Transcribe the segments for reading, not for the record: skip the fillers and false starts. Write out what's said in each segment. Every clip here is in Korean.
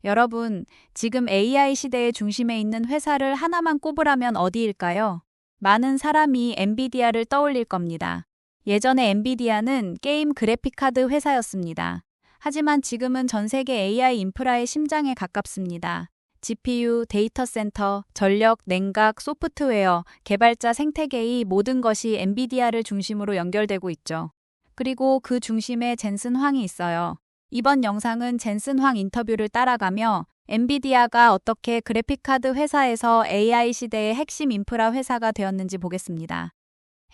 여러분, 지금 AI 시대의 중심에 있는 회사를 하나만 꼽으라면 어디일까요? 많은 사람이 엔비디아를 떠올릴 겁니다. 예전에 엔비디아는 게임 그래픽카드 회사였습니다. 하지만 지금은 전 세계 AI 인프라의 심장에 가깝습니다. GPU, 데이터 센터, 전력, 냉각, 소프트웨어, 개발자 생태계의 모든 것이 엔비디아를 중심으로 연결되고 있죠. 그리고 그 중심에 젠슨 황이 있어요. 이번 영상은 젠슨 황 인터뷰를 따라가며 엔비디아가 어떻게 그래픽카드 회사에서 AI 시대의 핵심 인프라 회사가 되었는지 보겠습니다.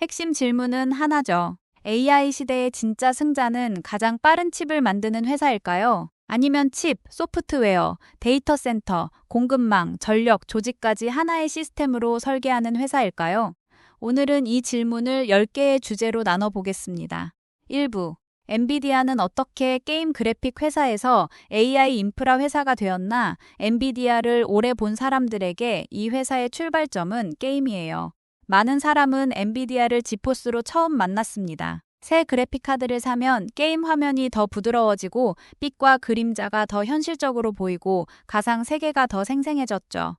핵심 질문은 하나죠. AI 시대의 진짜 승자는 가장 빠른 칩을 만드는 회사일까요? 아니면 칩, 소프트웨어, 데이터 센터, 공급망, 전력, 조직까지 하나의 시스템으로 설계하는 회사일까요? 오늘은 이 질문을 10개의 주제로 나눠보겠습니다. 1부. 엔비디아는 어떻게 게임 그래픽 회사에서 AI 인프라 회사가 되었나? 엔비디아를 오래 본 사람들에게 이 회사의 출발점은 게임이에요. 많은 사람은 엔비디아를 지포스로 처음 만났습니다. 새 그래픽카드를 사면 게임 화면이 더 부드러워지고 빛과 그림자가 더 현실적으로 보이고 가상 세계가 더 생생해졌죠.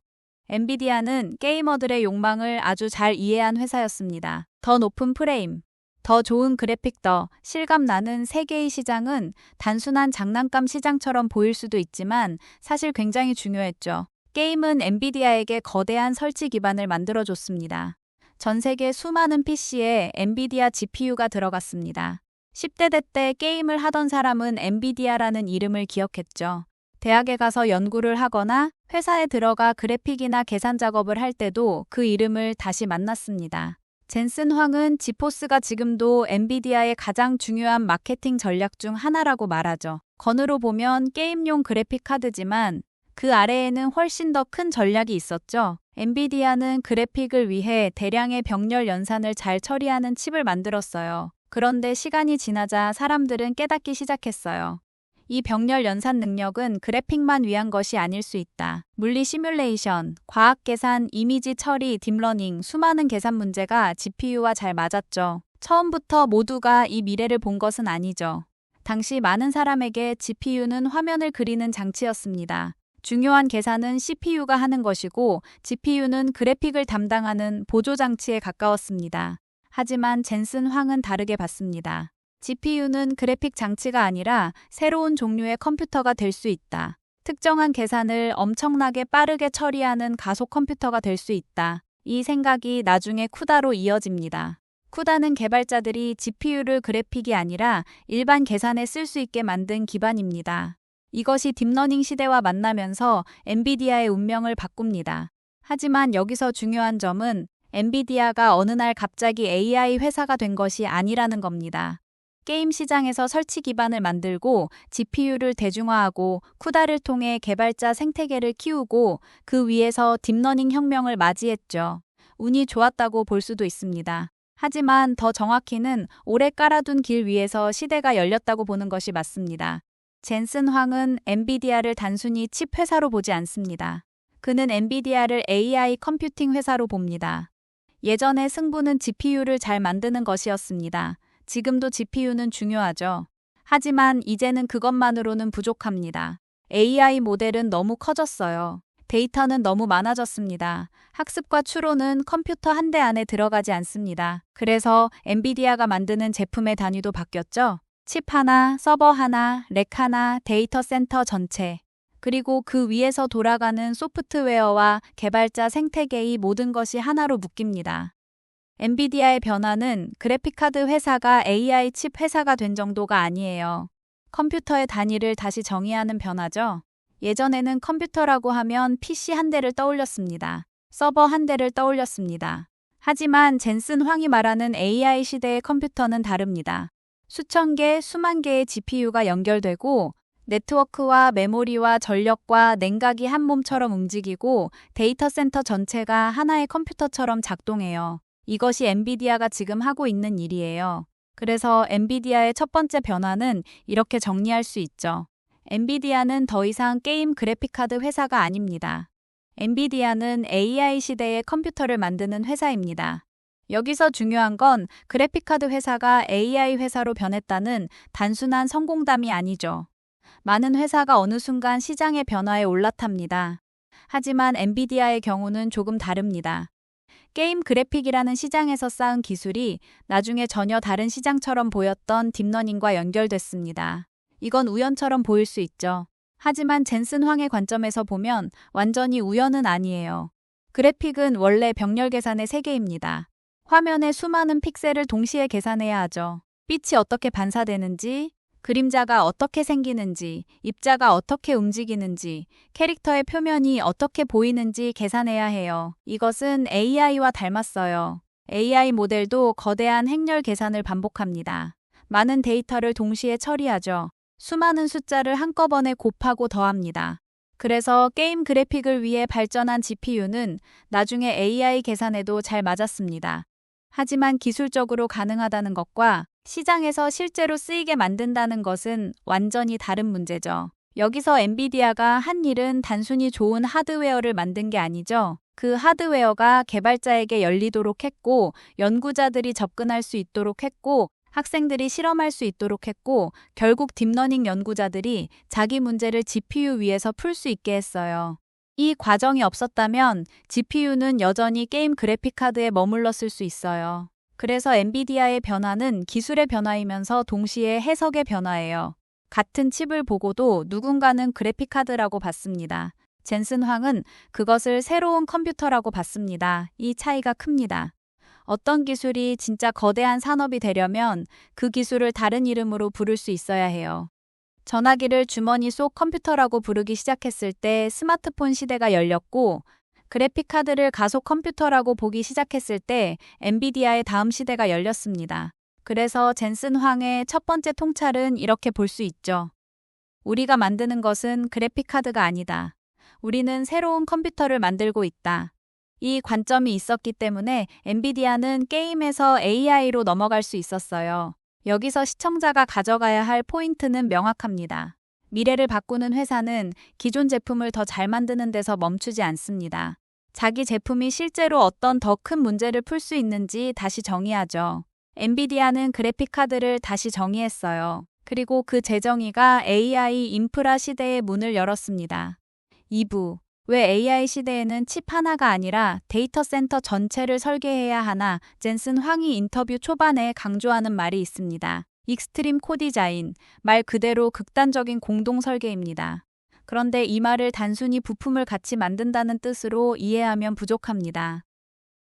엔비디아는 게이머들의 욕망을 아주 잘 이해한 회사였습니다. 더 높은 프레임, 더 좋은 그래픽, 더 실감 나는 세계의 시장은 단순한 장난감 시장처럼 보일 수도 있지만 사실 굉장히 중요했죠. 게임은 엔비디아에게 거대한 설치 기반을 만들어줬습니다. 전 세계 수많은 PC에 엔비디아 GPU가 들어갔습니다. 10대 때 게임을 하던 사람은 엔비디아라는 이름을 기억했죠. 대학에 가서 연구를 하거나 회사에 들어가 그래픽이나 계산 작업을 할 때도 그 이름을 다시 만났습니다. 젠슨 황은 지포스가 지금도 엔비디아의 가장 중요한 마케팅 전략 중 하나라고 말하죠. 겉으로 보면 게임용 그래픽 카드지만 그 아래에는 훨씬 더 큰 전략이 있었죠. 엔비디아는 그래픽을 위해 대량의 병렬 연산을 잘 처리하는 칩을 만들었어요. 그런데 시간이 지나자 사람들은 깨닫기 시작했어요. 이 병렬 연산 능력은 그래픽만 위한 것이 아닐 수 있다. 물리 시뮬레이션, 과학 계산, 이미지 처리, 딥러닝, 수많은 계산 문제가 GPU와 잘 맞았죠. 처음부터 모두가 이 미래를 본 것은 아니죠. 당시 많은 사람에게 GPU는 화면을 그리는 장치였습니다. 중요한 계산은 CPU가 하는 것이고 GPU는 그래픽을 담당하는 보조 장치에 가까웠습니다. 하지만 젠슨 황은 다르게 봤습니다. GPU는 그래픽 장치가 아니라 새로운 종류의 컴퓨터가 될 수 있다. 특정한 계산을 엄청나게 빠르게 처리하는 가속 컴퓨터가 될 수 있다. 이 생각이 나중에 쿠다로 이어집니다. 쿠다는 개발자들이 GPU를 그래픽이 아니라 일반 계산에 쓸 수 있게 만든 기반입니다. 이것이 딥러닝 시대와 만나면서 엔비디아의 운명을 바꿉니다. 하지만 여기서 중요한 점은 엔비디아가 어느 날 갑자기 AI 회사가 된 것이 아니라는 겁니다. 게임 시장에서 설치 기반을 만들고 GPU를 대중화하고 쿠다를 통해 개발자 생태계를 키우고 그 위에서 딥러닝 혁명을 맞이했죠. 운이 좋았다고 볼 수도 있습니다. 하지만 더 정확히는 오래 깔아둔 길 위에서 시대가 열렸다고 보는 것이 맞습니다. 젠슨 황은 엔비디아를 단순히 칩 회사로 보지 않습니다. 그는 엔비디아를 AI 컴퓨팅 회사로 봅니다. 예전의 승부는 GPU를 잘 만드는 것이었습니다. 지금도 GPU는 중요하죠. 하지만 이제는 그것만으로는 부족합니다. AI 모델은 너무 커졌어요. 데이터는 너무 많아졌습니다. 학습과 추론은 컴퓨터 한 대 안에 들어가지 않습니다. 그래서 엔비디아가 만드는 제품의 단위도 바뀌었죠. 칩 하나, 서버 하나, 렉 하나, 데이터 센터 전체. 그리고 그 위에서 돌아가는 소프트웨어와 개발자 생태계의 모든 것이 하나로 묶입니다. 엔비디아의 변화는 그래픽카드 회사가 AI 칩 회사가 된 정도가 아니에요. 컴퓨터의 단위를 다시 정의하는 변화죠. 예전에는 컴퓨터라고 하면 PC 한 대를 떠올렸습니다. 서버 한 대를 떠올렸습니다. 하지만 젠슨 황이 말하는 AI 시대의 컴퓨터는 다릅니다. 수천 개, 수만 개의 GPU가 연결되고 네트워크와 메모리와 전력과 냉각이 한 몸처럼 움직이고 데이터 센터 전체가 하나의 컴퓨터처럼 작동해요. 이것이 엔비디아가 지금 하고 있는 일이에요. 그래서 엔비디아의 첫 번째 변화는 이렇게 정리할 수 있죠. 엔비디아는 더 이상 게임 그래픽카드 회사가 아닙니다. 엔비디아는 AI 시대의 컴퓨터를 만드는 회사입니다. 여기서 중요한 건 그래픽카드 회사가 AI 회사로 변했다는 단순한 성공담이 아니죠. 많은 회사가 어느 순간 시장의 변화에 올라탑니다. 하지만 엔비디아의 경우는 조금 다릅니다. 게임 그래픽이라는 시장에서 쌓은 기술이 나중에 전혀 다른 시장처럼 보였던 딥러닝과 연결됐습니다. 이건 우연처럼 보일 수 있죠. 하지만 젠슨 황의 관점에서 보면 완전히 우연은 아니에요. 그래픽은 원래 병렬 계산의 세계입니다. 화면에 수많은 픽셀을 동시에 계산해야 하죠. 빛이 어떻게 반사되는지, 그림자가 어떻게 생기는지, 입자가 어떻게 움직이는지, 캐릭터의 표면이 어떻게 보이는지 계산해야 해요. 이것은 AI와 닮았어요. AI 모델도 거대한 행렬 계산을 반복합니다. 많은 데이터를 동시에 처리하죠. 수많은 숫자를 한꺼번에 곱하고 더합니다. 그래서 게임 그래픽을 위해 발전한 GPU는 나중에 AI 계산에도 잘 맞았습니다. 하지만 기술적으로 가능하다는 것과 시장에서 실제로 쓰이게 만든다는 것은 완전히 다른 문제죠. 여기서 엔비디아가 한 일은 단순히 좋은 하드웨어를 만든 게 아니죠. 그 하드웨어가 개발자에게 열리도록 했고, 연구자들이 접근할 수 있도록 했고, 학생들이 실험할 수 있도록 했고, 결국 딥러닝 연구자들이 자기 문제를 GPU 위에서 풀 수 있게 했어요. 이 과정이 없었다면 GPU는 여전히 게임 그래픽 카드에 머물렀을 수 있어요. 그래서 엔비디아의 변화는 기술의 변화이면서 동시에 해석의 변화예요. 같은 칩을 보고도 누군가는 그래픽 카드라고 봤습니다. 젠슨 황은 그것을 새로운 컴퓨터라고 봤습니다. 이 차이가 큽니다. 어떤 기술이 진짜 거대한 산업이 되려면 그 기술을 다른 이름으로 부를 수 있어야 해요. 전화기를 주머니 속 컴퓨터라고 부르기 시작했을 때 스마트폰 시대가 열렸고, 그래픽카드를 가속 컴퓨터라고 보기 시작했을 때 엔비디아의 다음 시대가 열렸습니다. 그래서 젠슨 황의 첫 번째 통찰은 이렇게 볼 수 있죠. 우리가 만드는 것은 그래픽카드가 아니다. 우리는 새로운 컴퓨터를 만들고 있다. 이 관점이 있었기 때문에 엔비디아는 게임에서 AI로 넘어갈 수 있었어요. 여기서 시청자가 가져가야 할 포인트는 명확합니다. 미래를 바꾸는 회사는 기존 제품을 더 잘 만드는 데서 멈추지 않습니다. 자기 제품이 실제로 어떤 더 큰 문제를 풀 수 있는지 다시 정의하죠. 엔비디아는 그래픽카드를 다시 정의했어요. 그리고 그 재정의가 AI 인프라 시대의 문을 열었습니다. 2부. 왜 AI 시대에는 칩 하나가 아니라 데이터 센터 전체를 설계해야 하나? 젠슨 황이 인터뷰 초반에 강조하는 말이 있습니다. 익스트림 코디자인, 말 그대로 극단적인 공동 설계입니다. 그런데 이 말을 단순히 부품을 같이 만든다는 뜻으로 이해하면 부족합니다.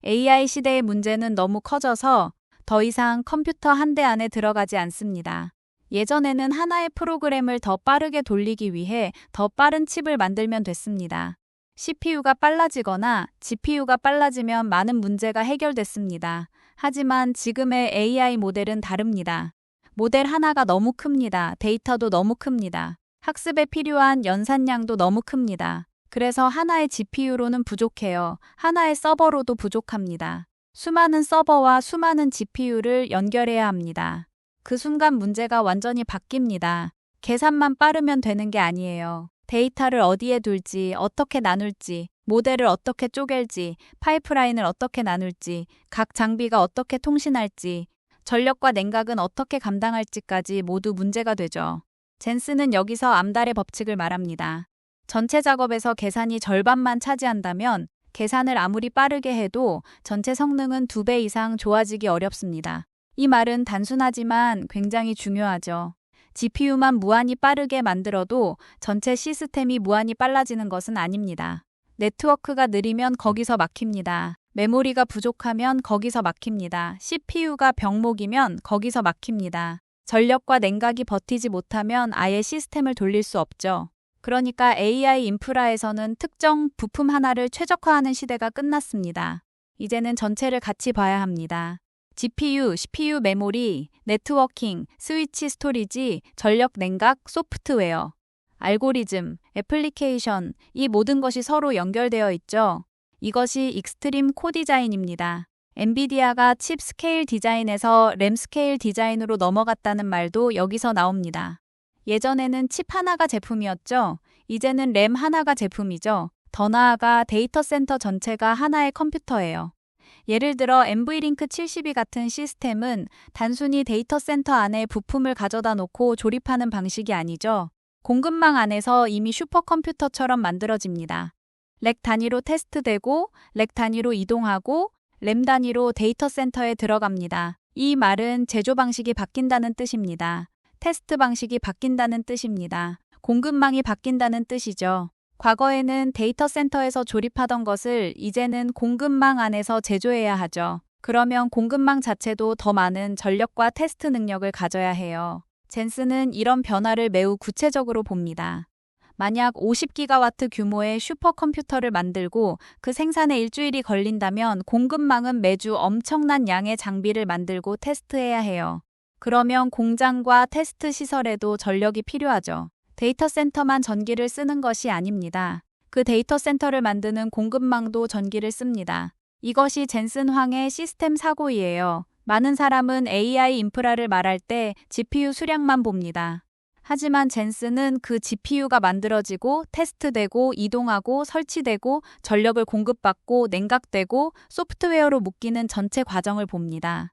AI 시대의 문제는 너무 커져서 더 이상 컴퓨터 한 대 안에 들어가지 않습니다. 예전에는 하나의 프로그램을 더 빠르게 돌리기 위해 더 빠른 칩을 만들면 됐습니다. CPU가 빨라지거나 GPU가 빨라지면 많은 문제가 해결됐습니다. 하지만 지금의 AI 모델은 다릅니다. 모델 하나가 너무 큽니다. 데이터도 너무 큽니다. 학습에 필요한 연산량도 너무 큽니다. 그래서 하나의 GPU로는 부족해요. 하나의 서버로도 부족합니다. 수많은 서버와 수많은 GPU를 연결해야 합니다. 그 순간 문제가 완전히 바뀝니다. 계산만 빠르면 되는 게 아니에요. 데이터를 어디에 둘지, 어떻게 나눌지, 모델을 어떻게 쪼갤지, 파이프라인을 어떻게 나눌지, 각 장비가 어떻게 통신할지, 전력과 냉각은 어떻게 감당할지까지 모두 문제가 되죠. 젠슨은 여기서 암달의 법칙을 말합니다. 전체 작업에서 계산이 절반만 차지한다면 계산을 아무리 빠르게 해도 전체 성능은 2배 이상 좋아지기 어렵습니다. 이 말은 단순하지만 굉장히 중요하죠. GPU만 무한히 빠르게 만들어도 전체 시스템이 무한히 빨라지는 것은 아닙니다. 네트워크가 느리면 거기서 막힙니다. 메모리가 부족하면 거기서 막힙니다. CPU가 병목이면 거기서 막힙니다. 전력과 냉각이 버티지 못하면 아예 시스템을 돌릴 수 없죠. 그러니까 AI 인프라에서는 특정 부품 하나를 최적화하는 시대가 끝났습니다. 이제는 전체를 같이 봐야 합니다. GPU, CPU 메모리, 네트워킹, 스위치 스토리지, 전력 냉각, 소프트웨어, 알고리즘, 애플리케이션, 이 모든 것이 서로 연결되어 있죠. 이것이 익스트림 코디자인입니다. 엔비디아가 칩 스케일 디자인에서 램 스케일 디자인으로 넘어갔다는 말도 여기서 나옵니다. 예전에는 칩 하나가 제품이었죠. 이제는 램 하나가 제품이죠. 더 나아가 데이터 센터 전체가 하나의 컴퓨터예요. 예를 들어 NV링크 72 같은 시스템은 단순히 데이터 센터 안에 부품을 가져다 놓고 조립하는 방식이 아니죠. 공급망 안에서 이미 슈퍼컴퓨터처럼 만들어집니다. 렉 단위로 테스트되고, 렉 단위로 이동하고, 램 단위로 데이터 센터에 들어갑니다. 이 말은 제조 방식이 바뀐다는 뜻입니다. 테스트 방식이 바뀐다는 뜻입니다. 공급망이 바뀐다는 뜻이죠. 과거에는 데이터 센터에서 조립하던 것을 이제는 공급망 안에서 제조해야 하죠. 그러면 공급망 자체도 더 많은 전력과 테스트 능력을 가져야 해요. 젠슨은 이런 변화를 매우 구체적으로 봅니다. 만약 50기가와트 규모의 슈퍼컴퓨터를 만들고 그 생산에 일주일이 걸린다면 공급망은 매주 엄청난 양의 장비를 만들고 테스트해야 해요. 그러면 공장과 테스트 시설에도 전력이 필요하죠. 데이터 센터만 전기를 쓰는 것이 아닙니다. 그 데이터 센터를 만드는 공급망도 전기를 씁니다. 이것이 젠슨 황의 시스템 사고이에요. 많은 사람은 AI 인프라를 말할 때 GPU 수량만 봅니다. 하지만 젠슨은 그 GPU가 만들어지고 테스트되고 이동하고 설치되고 전력을 공급받고 냉각되고 소프트웨어로 묶이는 전체 과정을 봅니다.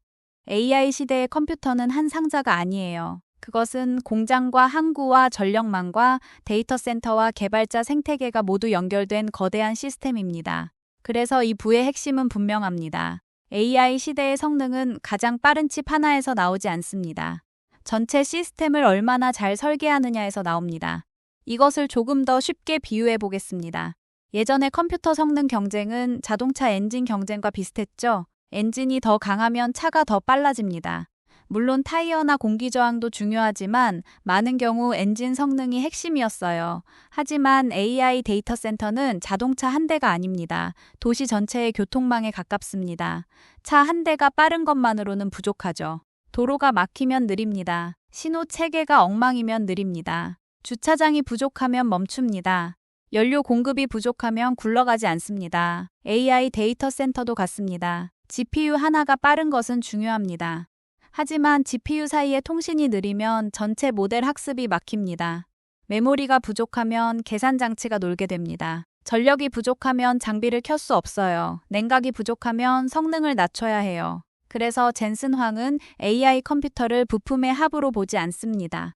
AI 시대의 컴퓨터는 한 상자가 아니에요. 그것은 공장과 항구와 전력망과 데이터 센터와 개발자 생태계가 모두 연결된 거대한 시스템입니다. 그래서 이 부의 핵심은 분명합니다. AI 시대의 성능은 가장 빠른 칩 하나에서 나오지 않습니다. 전체 시스템을 얼마나 잘 설계하느냐에서 나옵니다. 이것을 조금 더 쉽게 비유해 보겠습니다. 예전의 컴퓨터 성능 경쟁은 자동차 엔진 경쟁과 비슷했죠. 엔진이 더 강하면 차가 더 빨라집니다. 물론 타이어나 공기 저항도 중요하지만 많은 경우 엔진 성능이 핵심이었어요. 하지만 AI 데이터 센터는 자동차 한 대가 아닙니다. 도시 전체의 교통망에 가깝습니다. 차 한 대가 빠른 것만으로는 부족하죠. 도로가 막히면 느립니다. 신호 체계가 엉망이면 느립니다. 주차장이 부족하면 멈춥니다. 연료 공급이 부족하면 굴러가지 않습니다. AI 데이터 센터도 같습니다. GPU 하나가 빠른 것은 중요합니다. 하지만 GPU 사이의 통신이 느리면 전체 모델 학습이 막힙니다. 메모리가 부족하면 계산 장치가 놀게 됩니다. 전력이 부족하면 장비를 켤 수 없어요. 냉각이 부족하면 성능을 낮춰야 해요. 그래서 젠슨 황은 AI 컴퓨터를 부품의 합으로 보지 않습니다.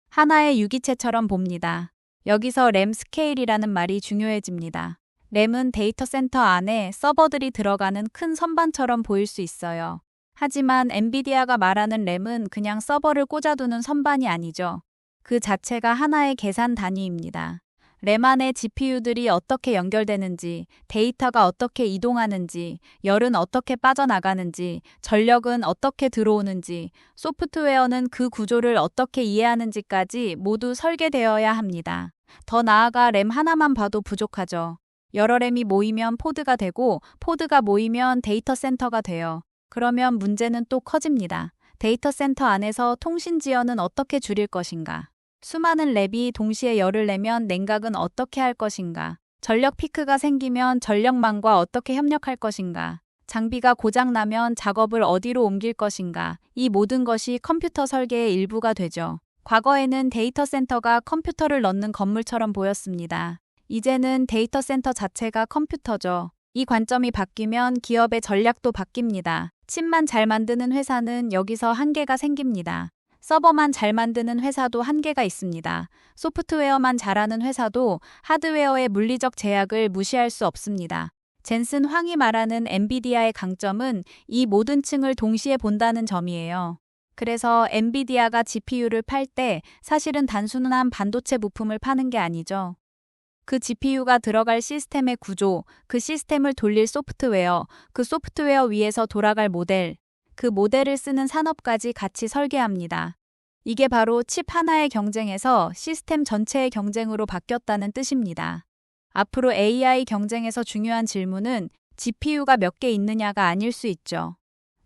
하나의 유기체처럼 봅니다. 여기서 램 스케일이라는 말이 중요해집니다. 램은 데이터 센터 안에 서버들이 들어가는 큰 선반처럼 보일 수 있어요. 하지만 엔비디아가 말하는 램은 그냥 서버를 꽂아두는 선반이 아니죠. 그 자체가 하나의 계산 단위입니다. 램 안에 GPU들이 어떻게 연결되는지, 데이터가 어떻게 이동하는지, 열은 어떻게 빠져나가는지, 전력은 어떻게 들어오는지, 소프트웨어는 그 구조를 어떻게 이해하는지까지 모두 설계되어야 합니다. 더 나아가 램 하나만 봐도 부족하죠. 여러 램이 모이면 포드가 되고, 포드가 모이면 데이터 센터가 돼요. 그러면 문제는 또 커집니다. 데이터 센터 안에서 통신 지연은 어떻게 줄일 것인가? 수많은 랩이 동시에 열을 내면 냉각은 어떻게 할 것인가? 전력 피크가 생기면 전력망과 어떻게 협력할 것인가? 장비가 고장나면 작업을 어디로 옮길 것인가? 이 모든 것이 컴퓨터 설계의 일부가 되죠. 과거에는 데이터 센터가 컴퓨터를 넣는 건물처럼 보였습니다. 이제는 데이터 센터 자체가 컴퓨터죠. 이 관점이 바뀌면 기업의 전략도 바뀝니다. 칩만 잘 만드는 회사는 여기서 한계가 생깁니다. 서버만 잘 만드는 회사도 한계가 있습니다. 소프트웨어만 잘하는 회사도 하드웨어의 물리적 제약을 무시할 수 없습니다. 젠슨 황이 말하는 엔비디아의 강점은 이 모든 층을 동시에 본다는 점이에요. 그래서 엔비디아가 GPU를 팔 때 사실은 단순한 반도체 부품을 파는 게 아니죠. 그 GPU가 들어갈 시스템의 구조, 그 시스템을 돌릴 소프트웨어, 그 소프트웨어 위에서 돌아갈 모델, 그 모델을 쓰는 산업까지 같이 설계합니다. 이게 바로 칩 하나의 경쟁에서 시스템 전체의 경쟁으로 바뀌었다는 뜻입니다. 앞으로 AI 경쟁에서 중요한 질문은 GPU가 몇 개 있느냐가 아닐 수 있죠.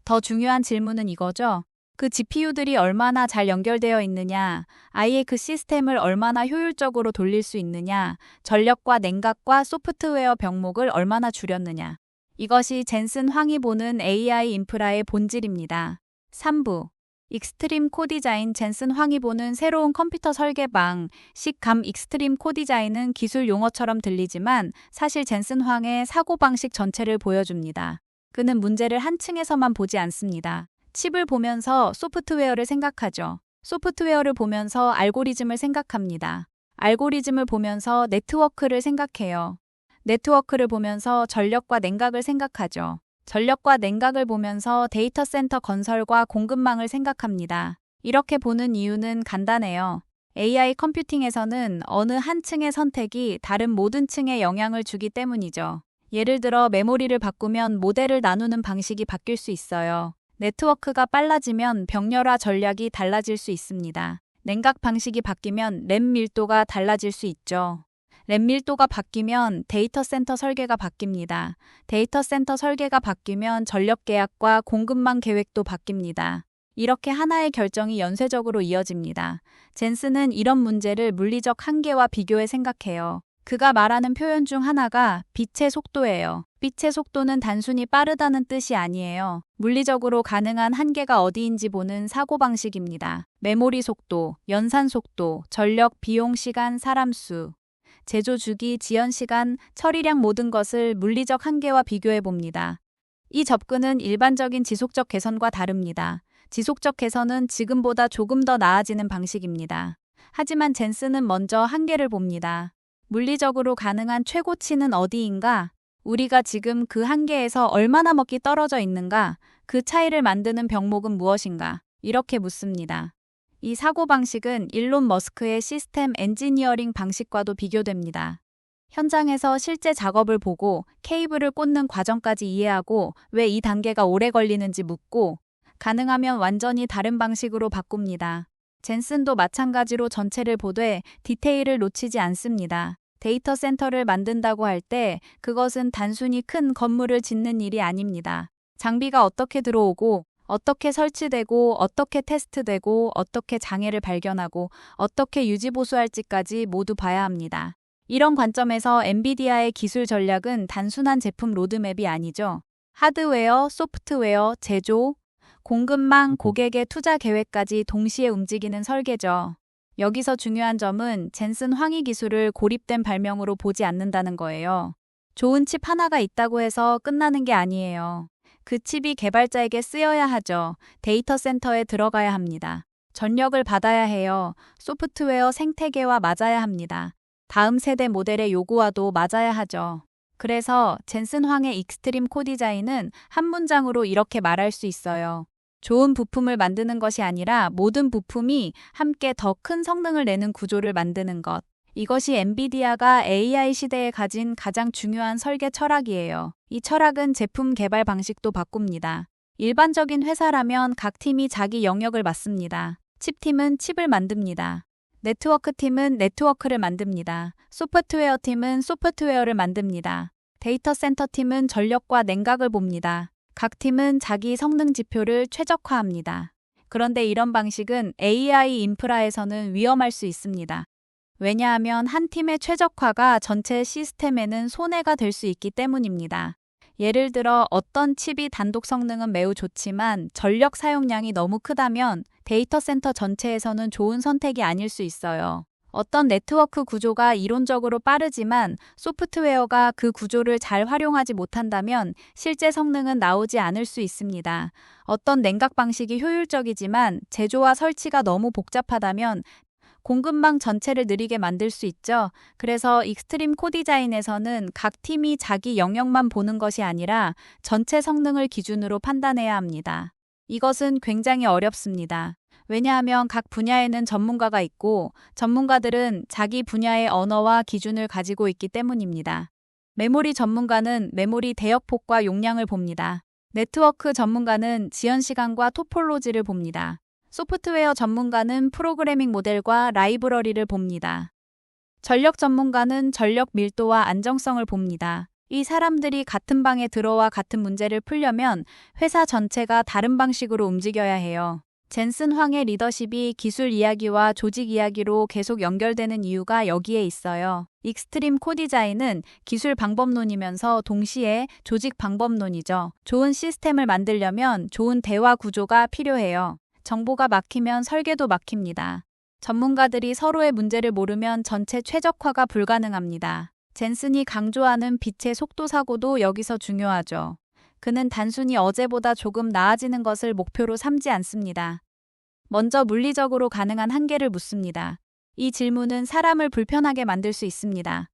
더 중요한 질문은 이거죠. 그 GPU들이 얼마나 잘 연결되어 있느냐, 아예 그 시스템을 얼마나 효율적으로 돌릴 수 있느냐, 전력과 냉각과 소프트웨어 병목을 얼마나 줄였느냐. 이것이 젠슨 황이 보는 AI 인프라의 본질입니다. 3부 익스트림 코디자인 젠슨 황이 보는 새로운 컴퓨터 설계 방식 익스트림 코디자인은 기술 용어처럼 들리지만 사실 젠슨 황의 사고방식 전체를 보여줍니다. 그는 문제를 한 층에서만 보지 않습니다. 칩을 보면서 소프트웨어를 생각하죠. 소프트웨어를 보면서 알고리즘을 생각합니다. 알고리즘을 보면서 네트워크를 생각해요. 네트워크를 보면서 전력과 냉각을 생각하죠. 전력과 냉각을 보면서 데이터 센터 건설과 공급망을 생각합니다. 이렇게 보는 이유는 간단해요. AI 컴퓨팅에서는 어느 한 층의 선택이 다른 모든 층에 영향을 주기 때문이죠. 예를 들어 메모리를 바꾸면 모델을 나누는 방식이 바뀔 수 있어요. 네트워크가 빨라지면 병렬화 전략이 달라질 수 있습니다. 냉각 방식이 바뀌면 램 밀도가 달라질 수 있죠. 램 밀도가 바뀌면 데이터 센터 설계가 바뀝니다. 데이터 센터 설계가 바뀌면 전력 계약과 공급망 계획도 바뀝니다. 이렇게 하나의 결정이 연쇄적으로 이어집니다. 젠슨은 이런 문제를 물리적 한계와 비교해 생각해요. 그가 말하는 표현 중 하나가 빛의 속도예요. 빛의 속도는 단순히 빠르다는 뜻이 아니에요. 물리적으로 가능한 한계가 어디인지 보는 사고방식입니다. 메모리 속도, 연산 속도, 전력, 비용, 시간, 사람 수, 제조 주기, 지연 시간, 처리량 모든 것을 물리적 한계와 비교해 봅니다. 이 접근은 일반적인 지속적 개선과 다릅니다. 지속적 개선은 지금보다 조금 더 나아지는 방식입니다. 하지만 젠슨은 먼저 한계를 봅니다. 물리적으로 가능한 최고치는 어디인가? 우리가 지금 그 한계에서 얼마나 멀리 떨어져 있는가? 그 차이를 만드는 병목은 무엇인가? 이렇게 묻습니다. 이 사고방식은 일론 머스크의 시스템 엔지니어링 방식과도 비교됩니다. 현장에서 실제 작업을 보고 케이블을 꽂는 과정까지 이해하고 왜 이 단계가 오래 걸리는지 묻고 가능하면 완전히 다른 방식으로 바꿉니다. 젠슨도 마찬가지로 전체를 보되 디테일을 놓치지 않습니다. 데이터 센터를 만든다고 할 때 그것은 단순히 큰 건물을 짓는 일이 아닙니다. 장비가 어떻게 들어오고 어떻게 설치되고 어떻게 테스트되고 어떻게 장애를 발견하고 어떻게 유지보수할지까지 모두 봐야 합니다. 이런 관점에서 엔비디아의 기술 전략은 단순한 제품 로드맵이 아니죠. 하드웨어, 소프트웨어, 제조, 공급망, 고객의 투자 계획까지 동시에 움직이는 설계죠. 여기서 중요한 점은 젠슨 황희 기술을 고립된 발명으로 보지 않는다는 거예요. 좋은 칩 하나가 있다고 해서 끝나는 게 아니에요. 그 칩이 개발자에게 쓰여야 하죠. 데이터 센터에 들어가야 합니다. 전력을 받아야 해요. 소프트웨어 생태계와 맞아야 합니다. 다음 세대 모델의 요구와도 맞아야 하죠. 그래서 젠슨 황의 익스트림 코디자인은 한 문장으로 이렇게 말할 수 있어요. 좋은 부품을 만드는 것이 아니라 모든 부품이 함께 더 큰 성능을 내는 구조를 만드는 것. 이것이 엔비디아가 AI 시대에 가진 가장 중요한 설계 철학이에요. 이 철학은 제품 개발 방식도 바꿉니다. 일반적인 회사라면 각 팀이 자기 영역을 맡습니다. 칩팀은 칩을 만듭니다. 네트워크 팀은 네트워크를 만듭니다. 소프트웨어 팀은 소프트웨어를 만듭니다. 데이터 센터 팀은 전력과 냉각을 봅니다. 각 팀은 자기 성능 지표를 최적화합니다. 그런데 이런 방식은 AI 인프라에서는 위험할 수 있습니다. 왜냐하면 한 팀의 최적화가 전체 시스템에는 손해가 될 수 있기 때문입니다. 예를 들어 어떤 칩이 단독 성능은 매우 좋지만 전력 사용량이 너무 크다면 데이터 센터 전체에서는 좋은 선택이 아닐 수 있어요. 어떤 네트워크 구조가 이론적으로 빠르지만 소프트웨어가 그 구조를 잘 활용하지 못한다면 실제 성능은 나오지 않을 수 있습니다. 어떤 냉각 방식이 효율적이지만 제조와 설치가 너무 복잡하다면 공급망 전체를 느리게 만들 수 있죠. 그래서 익스트림 코디자인에서는 각 팀이 자기 영역만 보는 것이 아니라 전체 성능을 기준으로 판단해야 합니다. 이것은 굉장히 어렵습니다. 왜냐하면 각 분야에는 전문가가 있고 전문가들은 자기 분야의 언어와 기준을 가지고 있기 때문입니다. 메모리 전문가는 메모리 대역폭과 용량을 봅니다. 네트워크 전문가는 지연 시간과 토폴로지를 봅니다. 소프트웨어 전문가는 프로그래밍 모델과 라이브러리를 봅니다. 전력 전문가는 전력 밀도와 안정성을 봅니다. 이 사람들이 같은 방에 들어와 같은 문제를 풀려면 회사 전체가 다른 방식으로 움직여야 해요. 젠슨 황의 리더십이 기술 이야기와 조직 이야기로 계속 연결되는 이유가 여기에 있어요. 익스트림 코디자인은 기술 방법론이면서 동시에 조직 방법론이죠. 좋은 시스템을 만들려면 좋은 대화 구조가 필요해요. 정보가 막히면 설계도 막힙니다. 전문가들이 서로의 문제를 모르면 전체 최적화가 불가능합니다. 젠슨이 강조하는 빛의 속도 사고도 여기서 중요하죠. 그는 단순히 어제보다 조금 나아지는 것을 목표로 삼지 않습니다. 먼저 물리적으로 가능한 한계를 묻습니다. 이 질문은 사람을 불편하게 만들 수 있습니다.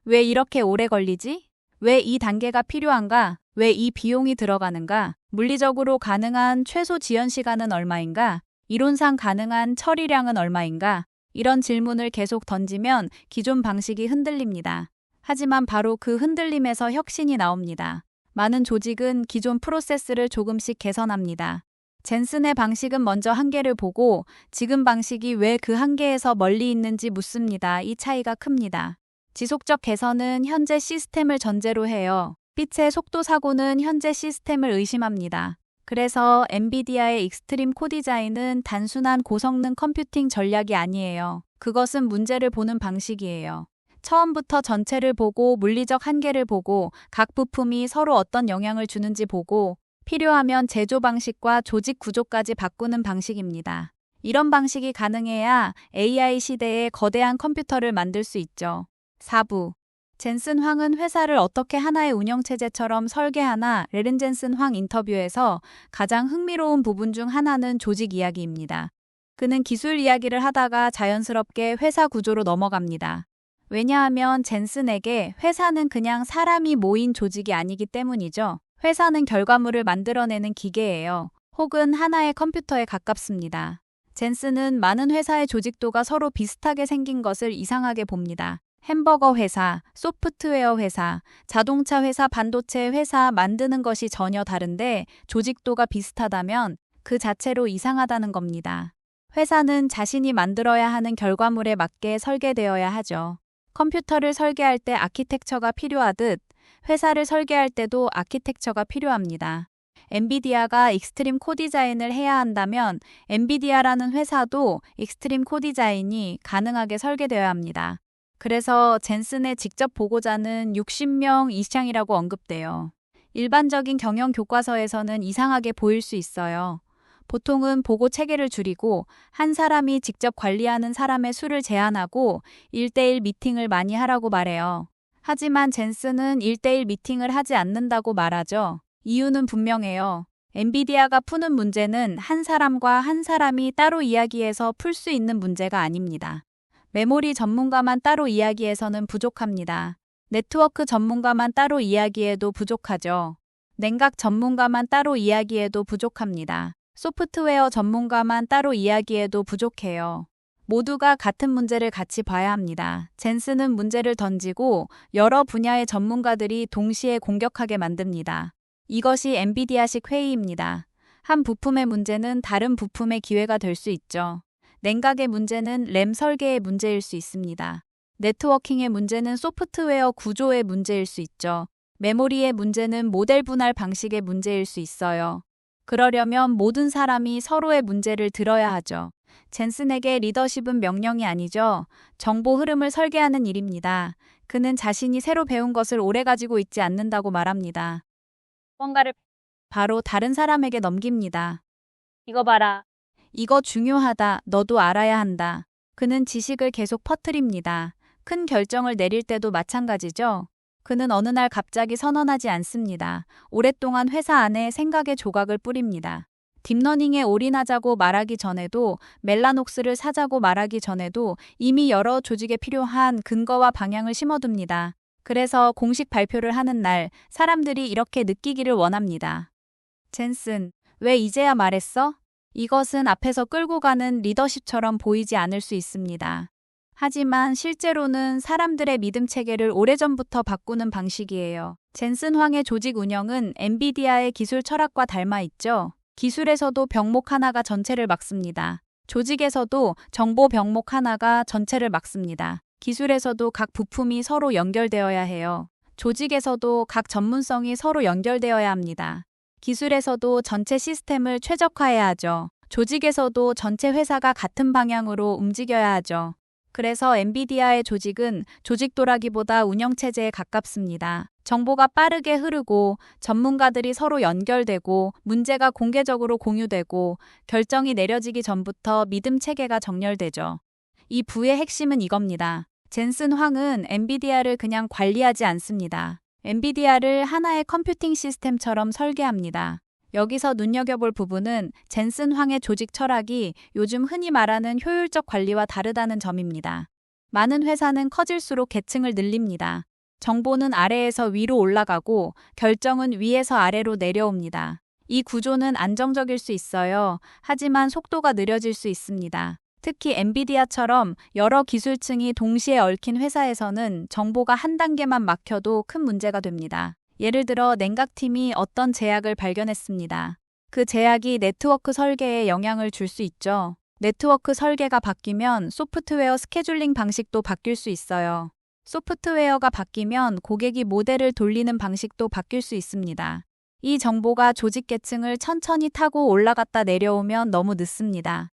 왜 이렇게 오래 걸리지? 왜 이 단계가 필요한가? 왜 이 비용이 들어가는가? 물리적으로 가능한 최소 지연 시간은 얼마인가? 이론상 가능한 처리량은 얼마인가? 이런 질문을 계속 던지면 기존 방식이 흔들립니다. 하지만 바로 그 흔들림에서 혁신이 나옵니다. 많은 조직은 기존 프로세스를 조금씩 개선합니다. 젠슨의 방식은 먼저 한계를 보고 지금 방식이 왜 그 한계에서 멀리 있는지 묻습니다. 이 차이가 큽니다. 지속적 개선은 현재 시스템을 전제로 해요. 빛의 속도 사고는 현재 시스템을 의심합니다. 그래서 엔비디아의 익스트림 코디자인은 단순한 고성능 컴퓨팅 전략이 아니에요. 그것은 문제를 보는 방식이에요. 처음부터 전체를 보고 물리적 한계를 보고 각 부품이 서로 어떤 영향을 주는지 보고 필요하면 제조 방식과 조직 구조까지 바꾸는 방식입니다. 이런 방식이 가능해야 AI 시대에 거대한 컴퓨터를 만들 수 있죠. 4부. 젠슨 황은 회사를 어떻게 하나의 운영체제처럼 설계하나 레른 젠슨 황 인터뷰에서 가장 흥미로운 부분 중 하나는 조직 이야기입니다. 그는 기술 이야기를 하다가 자연스럽게 회사 구조로 넘어갑니다. 왜냐하면 젠슨에게 회사는 그냥 사람이 모인 조직이 아니기 때문이죠. 회사는 결과물을 만들어내는 기계예요. 혹은 하나의 컴퓨터에 가깝습니다. 젠슨은 많은 회사의 조직도가 서로 비슷하게 생긴 것을 이상하게 봅니다. 햄버거 회사, 소프트웨어 회사, 자동차 회사, 반도체 회사 만드는 것이 전혀 다른데 조직도가 비슷하다면 그 자체로 이상하다는 겁니다. 회사는 자신이 만들어야 하는 결과물에 맞게 설계되어야 하죠. 컴퓨터를 설계할 때 아키텍처가 필요하듯 회사를 설계할 때도 아키텍처가 필요합니다. 엔비디아가 익스트림 코디자인을 해야 한다면 엔비디아라는 회사도 익스트림 코디자인이 가능하게 설계되어야 합니다. 그래서 젠슨의 직접 보고자는 60명 이상이라고 언급돼요. 일반적인 경영 교과서에서는 이상하게 보일 수 있어요. 보통은 보고 체계를 줄이고 한 사람이 직접 관리하는 사람의 수를 제한하고 1대1 미팅을 많이 하라고 말해요. 하지만 젠슨은 1대1 미팅을 하지 않는다고 말하죠. 이유는 분명해요. 엔비디아가 푸는 문제는 한 사람과 한 사람이 따로 이야기해서 풀 수 있는 문제가 아닙니다. 메모리 전문가만 따로 이야기해서는 부족합니다. 네트워크 전문가만 따로 이야기해도 부족하죠. 냉각 전문가만 따로 이야기해도 부족합니다. 소프트웨어 전문가만 따로 이야기해도 부족해요. 모두가 같은 문제를 같이 봐야 합니다. 젠슨은 문제를 던지고 여러 분야의 전문가들이 동시에 공격하게 만듭니다. 이것이 엔비디아식 회의입니다. 한 부품의 문제는 다른 부품의 기회가 될 수 있죠. 냉각의 문제는 램 설계의 문제일 수 있습니다. 네트워킹의 문제는 소프트웨어 구조의 문제일 수 있죠. 메모리의 문제는 모델 분할 방식의 문제일 수 있어요. 그러려면 모든 사람이 서로의 문제를 들어야 하죠. 젠슨에게 리더십은 명령이 아니죠. 정보 흐름을 설계하는 일입니다. 그는 자신이 새로 배운 것을 오래 가지고 있지 않는다고 말합니다. 뭔가를 바로 다른 사람에게 넘깁니다. 이거 봐라. 이거 중요하다. 너도 알아야 한다. 그는 지식을 계속 퍼뜨립니다. 큰 결정을 내릴 때도 마찬가지죠. 그는 어느 날 갑자기 선언하지 않습니다. 오랫동안 회사 안에 생각의 조각을 뿌립니다. 딥러닝에 올인하자고 말하기 전에도 멜라녹스를 사자고 말하기 전에도 이미 여러 조직에 필요한 근거와 방향을 심어둡니다. 그래서 공식 발표를 하는 날 사람들이 이렇게 느끼기를 원합니다. 젠슨, 왜 이제야 말했어? 이것은 앞에서 끌고 가는 리더십처럼 보이지 않을 수 있습니다. 하지만 실제로는 사람들의 믿음 체계를 오래전부터 바꾸는 방식이에요. 젠슨 황의 조직 운영은 엔비디아의 기술 철학과 닮아 있죠. 기술에서도 병목 하나가 전체를 막습니다. 조직에서도 정보 병목 하나가 전체를 막습니다. 기술에서도 각 부품이 서로 연결되어야 해요. 조직에서도 각 전문성이 서로 연결되어야 합니다. 기술에서도 전체 시스템을 최적화해야 하죠. 조직에서도 전체 회사가 같은 방향으로 움직여야 하죠. 그래서 엔비디아의 조직은 조직도라기보다 운영체제에 가깝습니다. 정보가 빠르게 흐르고 전문가들이 서로 연결되고 문제가 공개적으로 공유되고 결정이 내려지기 전부터 믿음 체계가 정렬되죠. 이 부의 핵심은 이겁니다. 젠슨 황은 엔비디아를 그냥 관리하지 않습니다. 엔비디아를 하나의 컴퓨팅 시스템처럼 설계합니다. 여기서 눈여겨볼 부분은 젠슨 황의 조직 철학이 요즘 흔히 말하는 효율적 관리와 다르다는 점입니다. 많은 회사는 커질수록 계층을 늘립니다. 정보는 아래에서 위로 올라가고 결정은 위에서 아래로 내려옵니다. 이 구조는 안정적일 수 있어요. 하지만 속도가 느려질 수 있습니다. 특히 엔비디아처럼 여러 기술층이 동시에 얽힌 회사에서는 정보가 한 단계만 막혀도 큰 문제가 됩니다. 예를 들어 냉각팀이 어떤 제약을 발견했습니다. 그 제약이 네트워크 설계에 영향을 줄 수 있죠. 네트워크 설계가 바뀌면 소프트웨어 스케줄링 방식도 바뀔 수 있어요. 소프트웨어가 바뀌면 고객이 모델을 돌리는 방식도 바뀔 수 있습니다. 이 정보가 조직 계층을 천천히 타고 올라갔다 내려오면 너무 늦습니다.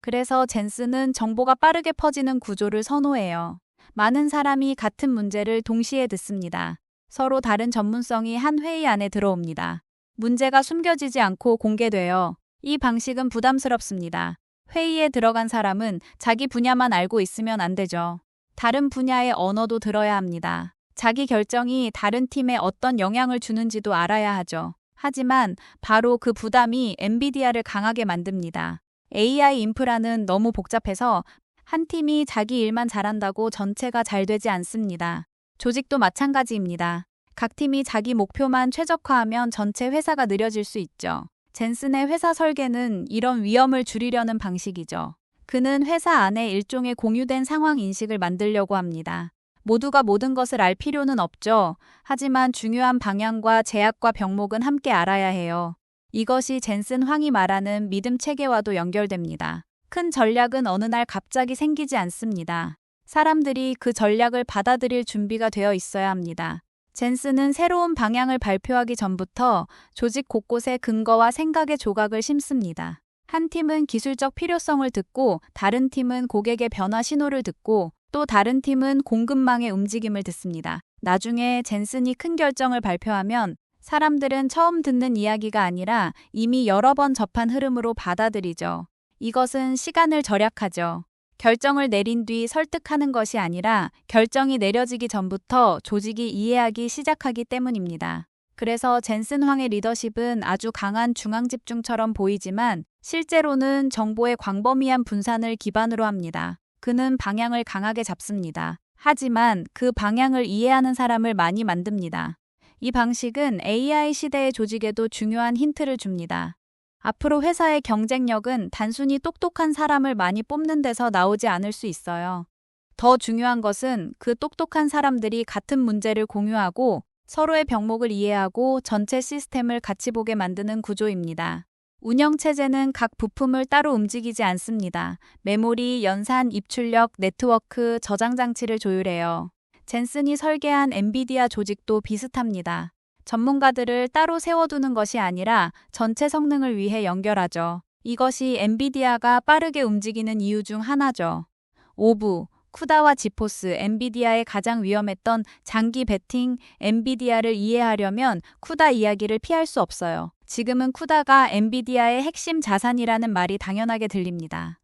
그래서 젠슨은 정보가 빠르게 퍼지는 구조를 선호해요. 많은 사람이 같은 문제를 동시에 듣습니다. 서로 다른 전문성이 한 회의 안에 들어옵니다. 문제가 숨겨지지 않고 공개돼요. 이 방식은 부담스럽습니다. 회의에 들어간 사람은 자기 분야만 알고 있으면 안 되죠. 다른 분야의 언어도 들어야 합니다. 자기 결정이 다른 팀에 어떤 영향을 주는지도 알아야 하죠. 하지만 바로 그 부담이 엔비디아를 강하게 만듭니다. AI 인프라는 너무 복잡해서 한 팀이 자기 일만 잘한다고 전체가 잘 되지 않습니다. 조직도 마찬가지입니다. 각 팀이 자기 목표만 최적화하면 전체 회사가 느려질 수 있죠. 젠슨의 회사 설계는 이런 위험을 줄이려는 방식이죠. 그는 회사 안에 일종의 공유된 상황 인식을 만들려고 합니다. 모두가 모든 것을 알 필요는 없죠. 하지만 중요한 방향과 제약과 병목은 함께 알아야 해요. 이것이 젠슨 황이 말하는 믿음 체계와도 연결됩니다. 큰 전략은 어느 날 갑자기 생기지 않습니다. 사람들이 그 전략을 받아들일 준비가 되어 있어야 합니다. 젠슨은 새로운 방향을 발표하기 전부터 조직 곳곳에 근거와 생각의 조각을 심습니다. 한 팀은 기술적 필요성을 듣고 다른 팀은 고객의 변화 신호를 듣고 또 다른 팀은 공급망의 움직임을 듣습니다. 나중에 젠슨이 큰 결정을 발표하면 사람들은 처음 듣는 이야기가 아니라 이미 여러 번 접한 흐름으로 받아들이죠. 이것은 시간을 절약하죠. 결정을 내린 뒤 설득하는 것이 아니라 결정이 내려지기 전부터 조직이 이해하기 시작하기 때문입니다. 그래서 젠슨 황의 리더십은 아주 강한 중앙 집중처럼 보이지만 실제로는 정보의 광범위한 분산을 기반으로 합니다. 그는 방향을 강하게 잡습니다. 하지만 그 방향을 이해하는 사람을 많이 만듭니다. 이 방식은 AI 시대의 조직에도 중요한 힌트를 줍니다. 앞으로 회사의 경쟁력은 단순히 똑똑한 사람을 많이 뽑는 데서 나오지 않을 수 있어요. 더 중요한 것은 그 똑똑한 사람들이 같은 문제를 공유하고 서로의 병목을 이해하고 전체 시스템을 같이 보게 만드는 구조입니다. 운영체제는 각 부품을 따로 움직이지 않습니다. 메모리, 연산, 입출력, 네트워크, 저장 장치를 조율해요. 젠슨이 설계한 엔비디아 조직도 비슷합니다. 전문가들을 따로 세워두는 것이 아니라 전체 성능을 위해 연결하죠. 이것이 엔비디아가 빠르게 움직이는 이유 중 하나죠. 5부, 쿠다와 지포스, 엔비디아의 가장 위험했던 장기 베팅, 엔비디아를 이해하려면 쿠다 이야기를 피할 수 없어요. 지금은 쿠다가 엔비디아의 핵심 자산이라는 말이 당연하게 들립니다.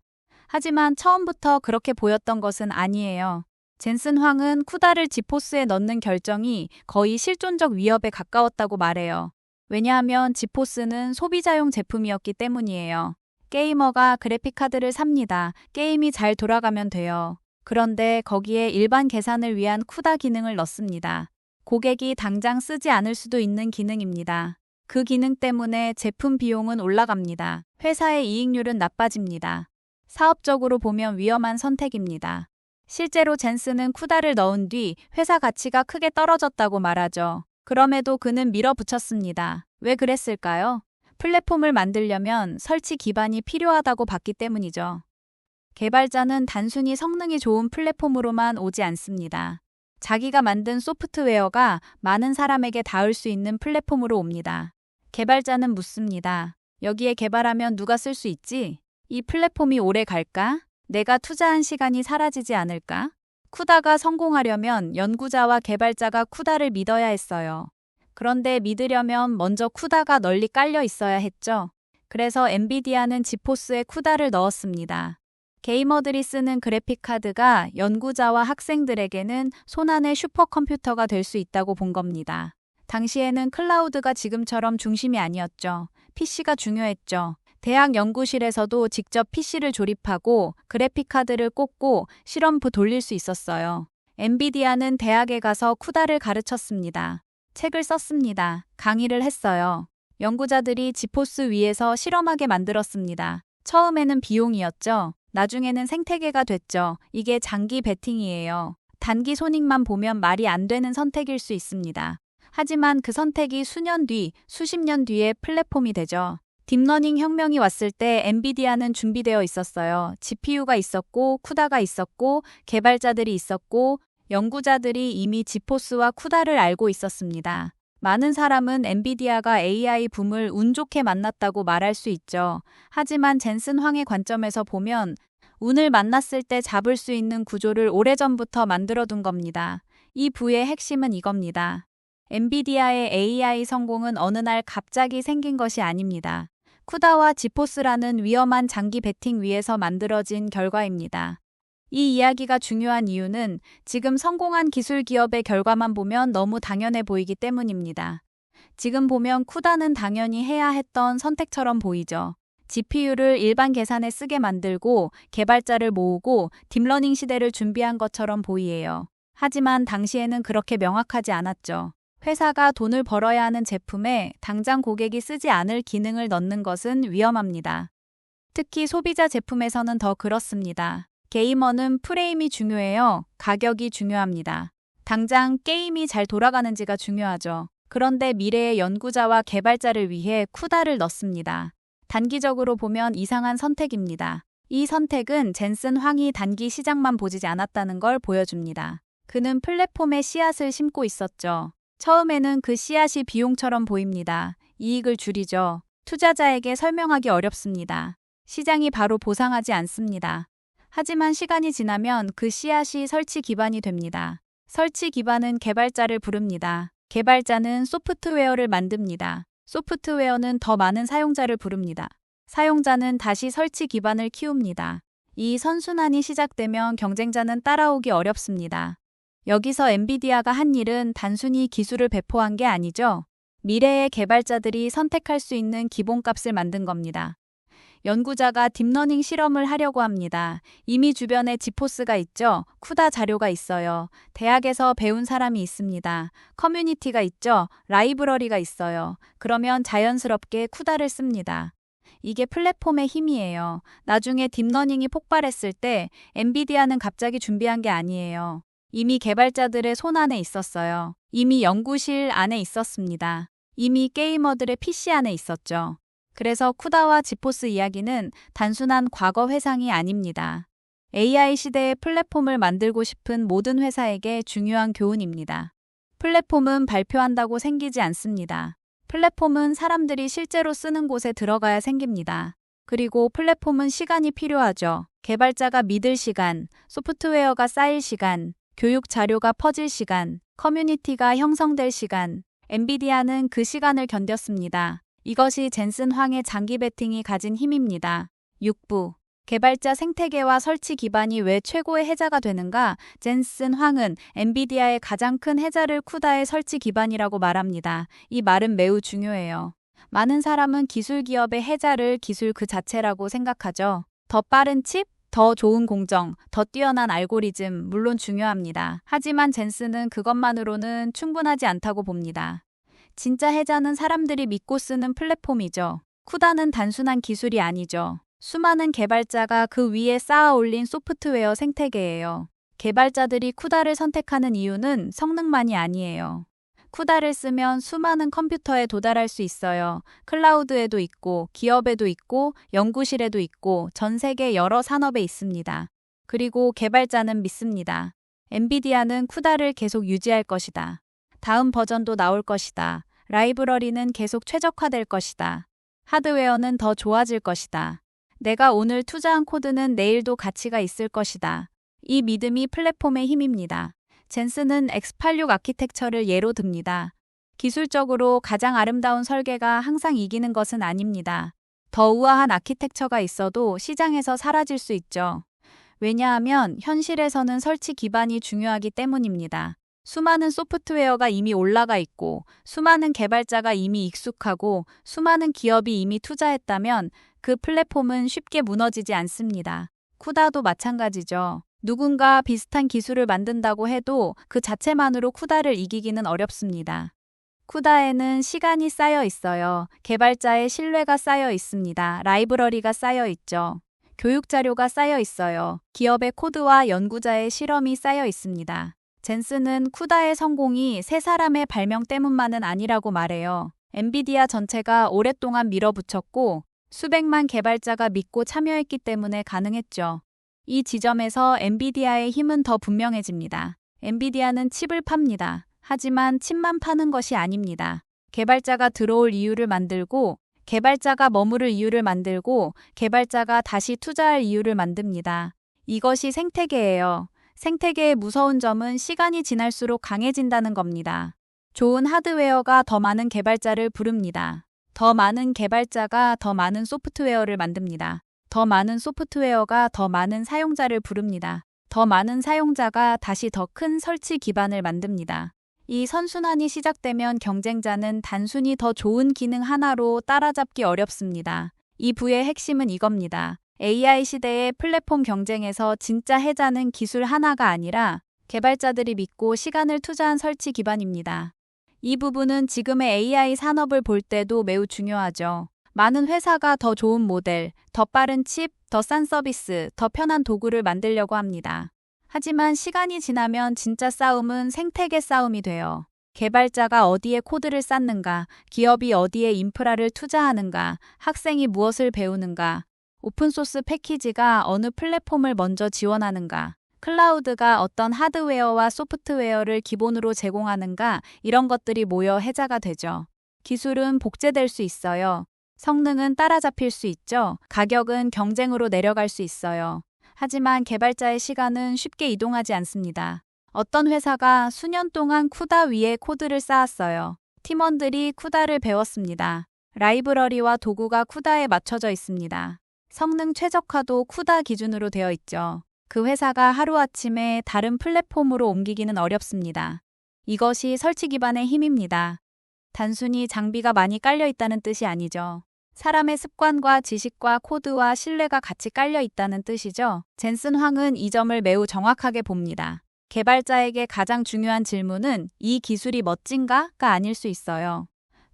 하지만 처음부터 그렇게 보였던 것은 아니에요. 젠슨 황은 쿠다를 지포스에 넣는 결정이 거의 실존적 위협에 가까웠다고 말해요. 왜냐하면 지포스는 소비자용 제품이었기 때문이에요. 게이머가 그래픽카드를 삽니다. 게임이 잘 돌아가면 돼요. 그런데 거기에 일반 계산을 위한 쿠다 기능을 넣습니다. 고객이 당장 쓰지 않을 수도 있는 기능입니다. 그 기능 때문에 제품 비용은 올라갑니다. 회사의 이익률은 나빠집니다. 사업적으로 보면 위험한 선택입니다. 실제로 젠슨은 쿠다를 넣은 뒤 회사 가치가 크게 떨어졌다고 말하죠. 그럼에도 그는 밀어붙였습니다. 왜 그랬을까요? 플랫폼을 만들려면 설치 기반이 필요하다고 봤기 때문이죠. 개발자는 단순히 성능이 좋은 플랫폼으로만 오지 않습니다. 자기가 만든 소프트웨어가 많은 사람에게 닿을 수 있는 플랫폼으로 옵니다. 개발자는 묻습니다. 여기에 개발하면 누가 쓸 수 있지? 이 플랫폼이 오래 갈까? 내가 투자한 시간이 사라지지 않을까? 쿠다가 성공하려면 연구자와 개발자가 쿠다를 믿어야 했어요. 그런데 믿으려면 먼저 쿠다가 널리 깔려 있어야 했죠. 그래서 엔비디아는 지포스에 쿠다를 넣었습니다. 게이머들이 쓰는 그래픽카드가 연구자와 학생들에게는 손안의 슈퍼컴퓨터가 될 수 있다고 본 겁니다. 당시에는 클라우드가 지금처럼 중심이 아니었죠. PC가 중요했죠. 대학 연구실에서도 직접 PC를 조립하고 그래픽카드를 꽂고 실험부 돌릴 수 있었어요. 엔비디아는 대학에 가서 쿠다를 가르쳤습니다. 책을 썼습니다. 강의를 했어요. 연구자들이 지포스 위에서 실험하게 만들었습니다. 처음에는 비용이었죠. 나중에는 생태계가 됐죠. 이게 장기 베팅이에요. 단기 손익만 보면 말이 안 되는 선택일 수 있습니다. 하지만 그 선택이 수년 뒤, 수십 년 뒤에 플랫폼이 되죠. 딥러닝 혁명이 왔을 때 엔비디아는 준비되어 있었어요. GPU가 있었고, 쿠다가 있었고, 개발자들이 있었고, 연구자들이 이미 지포스와 쿠다를 알고 있었습니다. 많은 사람은 엔비디아가 AI 붐을 운 좋게 만났다고 말할 수 있죠. 하지만 젠슨 황의 관점에서 보면 운을 만났을 때 잡을 수 있는 구조를 오래전부터 만들어둔 겁니다. 이 부의 핵심은 이겁니다. 엔비디아의 AI 성공은 어느 날 갑자기 생긴 것이 아닙니다. 쿠다와 지포스라는 위험한 장기 베팅 위에서 만들어진 결과입니다. 이 이야기가 중요한 이유는 지금 성공한 기술 기업의 결과만 보면 너무 당연해 보이기 때문입니다. 지금 보면 쿠다는 당연히 해야 했던 선택처럼 보이죠. GPU를 일반 계산에 쓰게 만들고 개발자를 모으고 딥러닝 시대를 준비한 것처럼 보이에요. 하지만 당시에는 그렇게 명확하지 않았죠. 회사가 돈을 벌어야 하는 제품에 당장 고객이 쓰지 않을 기능을 넣는 것은 위험합니다. 특히 소비자 제품에서는 더 그렇습니다. 게이머는 프레임이 중요해요. 가격이 중요합니다. 당장 게임이 잘 돌아가는지가 중요하죠. 그런데 미래의 연구자와 개발자를 위해 쿠다를 넣습니다. 단기적으로 보면 이상한 선택입니다. 이 선택은 젠슨 황이 단기 시장만 보지 않았다는 걸 보여줍니다. 그는 플랫폼에 씨앗을 심고 있었죠. 처음에는 그 씨앗이 비용처럼 보입니다. 이익을 줄이죠. 투자자에게 설명하기 어렵습니다. 시장이 바로 보상하지 않습니다. 하지만 시간이 지나면 그 씨앗이 설치 기반이 됩니다. 설치 기반은 개발자를 부릅니다. 개발자는 소프트웨어를 만듭니다. 소프트웨어는 더 많은 사용자를 부릅니다. 사용자는 다시 설치 기반을 키웁니다. 이 선순환이 시작되면 경쟁자는 따라오기 어렵습니다. 여기서 엔비디아가 한 일은 단순히 기술을 배포한 게 아니죠. 미래의 개발자들이 선택할 수 있는 기본값을 만든 겁니다. 연구자가 딥러닝 실험을 하려고 합니다. 이미 주변에 지포스가 있죠. 쿠다 자료가 있어요. 대학에서 배운 사람이 있습니다. 커뮤니티가 있죠. 라이브러리가 있어요. 그러면 자연스럽게 쿠다를 씁니다. 이게 플랫폼의 힘이에요. 나중에 딥러닝이 폭발했을 때 엔비디아는 갑자기 준비한 게 아니에요. 이미 개발자들의 손 안에 있었어요. 이미 연구실 안에 있었습니다. 이미 게이머들의 PC 안에 있었죠. 그래서 쿠다와 지포스 이야기는 단순한 과거 회상이 아닙니다. AI 시대의 플랫폼을 만들고 싶은 모든 회사에게 중요한 교훈입니다. 플랫폼은 발표한다고 생기지 않습니다. 플랫폼은 사람들이 실제로 쓰는 곳에 들어가야 생깁니다. 그리고 플랫폼은 시간이 필요하죠. 개발자가 믿을 시간, 소프트웨어가 쌓일 시간, 교육 자료가 퍼질 시간, 커뮤니티가 형성될 시간. 엔비디아는 그 시간을 견뎠습니다. 이것이 젠슨 황의 장기 베팅이 가진 힘입니다. 6부. 개발자 생태계와 설치 기반이 왜 최고의 해자가 되는가? 젠슨 황은 엔비디아의 가장 큰 해자를 쿠다의 설치 기반이라고 말합니다. 이 말은 매우 중요해요. 많은 사람은 기술 기업의 해자를 기술 그 자체라고 생각하죠. 더 빠른 칩, 더 좋은 공정, 더 뛰어난 알고리즘, 물론 중요합니다. 하지만 젠슨은 그것만으로는 충분하지 않다고 봅니다. 진짜 해자는 사람들이 믿고 쓰는 플랫폼이죠. 쿠다는 단순한 기술이 아니죠. 수많은 개발자가 그 위에 쌓아 올린 소프트웨어 생태계예요. 개발자들이 쿠다를 선택하는 이유는 성능만이 아니에요. 쿠다를 쓰면 수많은 컴퓨터에 도달할 수 있어요. 클라우드에도 있고, 기업에도 있고, 연구실에도 있고, 전 세계 여러 산업에 있습니다. 그리고 개발자는 믿습니다. 엔비디아는 쿠다를 계속 유지할 것이다. 다음 버전도 나올 것이다. 라이브러리는 계속 최적화될 것이다. 하드웨어는 더 좋아질 것이다. 내가 오늘 투자한 코드는 내일도 가치가 있을 것이다. 이 믿음이 플랫폼의 힘입니다. 젠슨은 X86 아키텍처를 예로 듭니다. 기술적으로 가장 아름다운 설계가 항상 이기는 것은 아닙니다. 더 우아한 아키텍처가 있어도 시장에서 사라질 수 있죠. 왜냐하면 현실에서는 설치 기반이 중요하기 때문입니다. 수많은 소프트웨어가 이미 올라가 있고, 수많은 개발자가 이미 익숙하고, 수많은 기업이 이미 투자했다면 그 플랫폼은 쉽게 무너지지 않습니다. 쿠다도 마찬가지죠. 누군가 비슷한 기술을 만든다고 해도 그 자체만으로 쿠다를 이기기는 어렵습니다. 쿠다에는 시간이 쌓여 있어요. 개발자의 신뢰가 쌓여 있습니다. 라이브러리가 쌓여 있죠. 교육 자료가 쌓여 있어요. 기업의 코드와 연구자의 실험이 쌓여 있습니다. 젠슨은 쿠다의 성공이 세 사람의 발명 때문만은 아니라고 말해요. 엔비디아 전체가 오랫동안 밀어붙였고 수백만 개발자가 믿고 참여했기 때문에 가능했죠. 이 지점에서 엔비디아의 힘은 더 분명해집니다. 엔비디아는 칩을 팝니다. 하지만 칩만 파는 것이 아닙니다. 개발자가 들어올 이유를 만들고, 개발자가 머무를 이유를 만들고, 개발자가 다시 투자할 이유를 만듭니다. 이것이 생태계예요. 생태계의 무서운 점은 시간이 지날수록 강해진다는 겁니다. 좋은 하드웨어가 더 많은 개발자를 부릅니다. 더 많은 개발자가 더 많은 소프트웨어를 만듭니다. 더 많은 소프트웨어가 더 많은 사용자를 부릅니다. 더 많은 사용자가 다시 더 큰 설치 기반을 만듭니다. 이 선순환이 시작되면 경쟁자는 단순히 더 좋은 기능 하나로 따라잡기 어렵습니다. 이 부의 핵심은 이겁니다. AI 시대의 플랫폼 경쟁에서 진짜 해자는 기술 하나가 아니라 개발자들이 믿고 시간을 투자한 설치 기반입니다. 이 부분은 지금의 AI 산업을 볼 때도 매우 중요하죠. 많은 회사가 더 좋은 모델, 더 빠른 칩, 더 싼 서비스, 더 편한 도구를 만들려고 합니다. 하지만 시간이 지나면 진짜 싸움은 생태계 싸움이 돼요. 개발자가 어디에 코드를 쌓는가, 기업이 어디에 인프라를 투자하는가, 학생이 무엇을 배우는가, 오픈소스 패키지가 어느 플랫폼을 먼저 지원하는가, 클라우드가 어떤 하드웨어와 소프트웨어를 기본으로 제공하는가, 이런 것들이 모여 해자가 되죠. 기술은 복제될 수 있어요. 성능은 따라잡힐 수 있죠. 가격은 경쟁으로 내려갈 수 있어요. 하지만 개발자의 시간은 쉽게 이동하지 않습니다. 어떤 회사가 수년 동안 쿠다 위에 코드를 쌓았어요. 팀원들이 쿠다를 배웠습니다. 라이브러리와 도구가 쿠다에 맞춰져 있습니다. 성능 최적화도 쿠다 기준으로 되어 있죠. 그 회사가 하루아침에 다른 플랫폼으로 옮기기는 어렵습니다. 이것이 설치 기반의 힘입니다. 단순히 장비가 많이 깔려 있다는 뜻이 아니죠. 사람의 습관과 지식과 코드와 신뢰가 같이 깔려 있다는 뜻이죠. 젠슨 황은 이 점을 매우 정확하게 봅니다. 개발자에게 가장 중요한 질문은 이 기술이 멋진가가 아닐 수 있어요.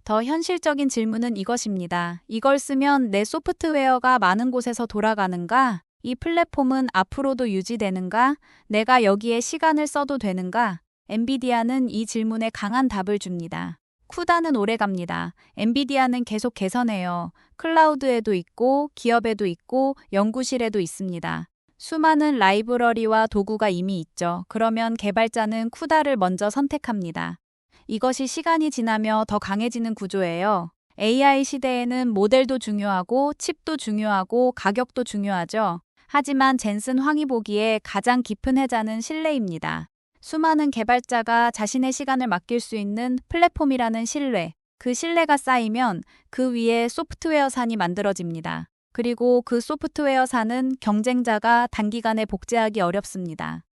더 현실적인 질문은 이것입니다. 이걸 쓰면 내 소프트웨어가 많은 곳에서 돌아가는가? 이 플랫폼은 앞으로도 유지되는가? 내가 여기에 시간을 써도 되는가? 엔비디아는 이 질문에 강한 답을 줍니다. 쿠다는 오래갑니다. 엔비디아는 계속 개선해요. 클라우드에도 있고, 기업에도 있고, 연구실에도 있습니다. 수많은 라이브러리와 도구가 이미 있죠. 그러면 개발자는 쿠다를 먼저 선택합니다. 이것이 시간이 지나며 더 강해지는 구조예요. AI 시대에는 모델도 중요하고, 칩도 중요하고, 가격도 중요하죠. 하지만 젠슨 황이 보기에 가장 깊은 해자는 신뢰입니다. 수많은 개발자가 자신의 시간을 맡길 수 있는 플랫폼이라는 신뢰, 그 신뢰가 쌓이면 그 위에 소프트웨어 산이 만들어집니다. 그리고 그 소프트웨어 산은 경쟁자가 단기간에 복제하기 어렵습니다.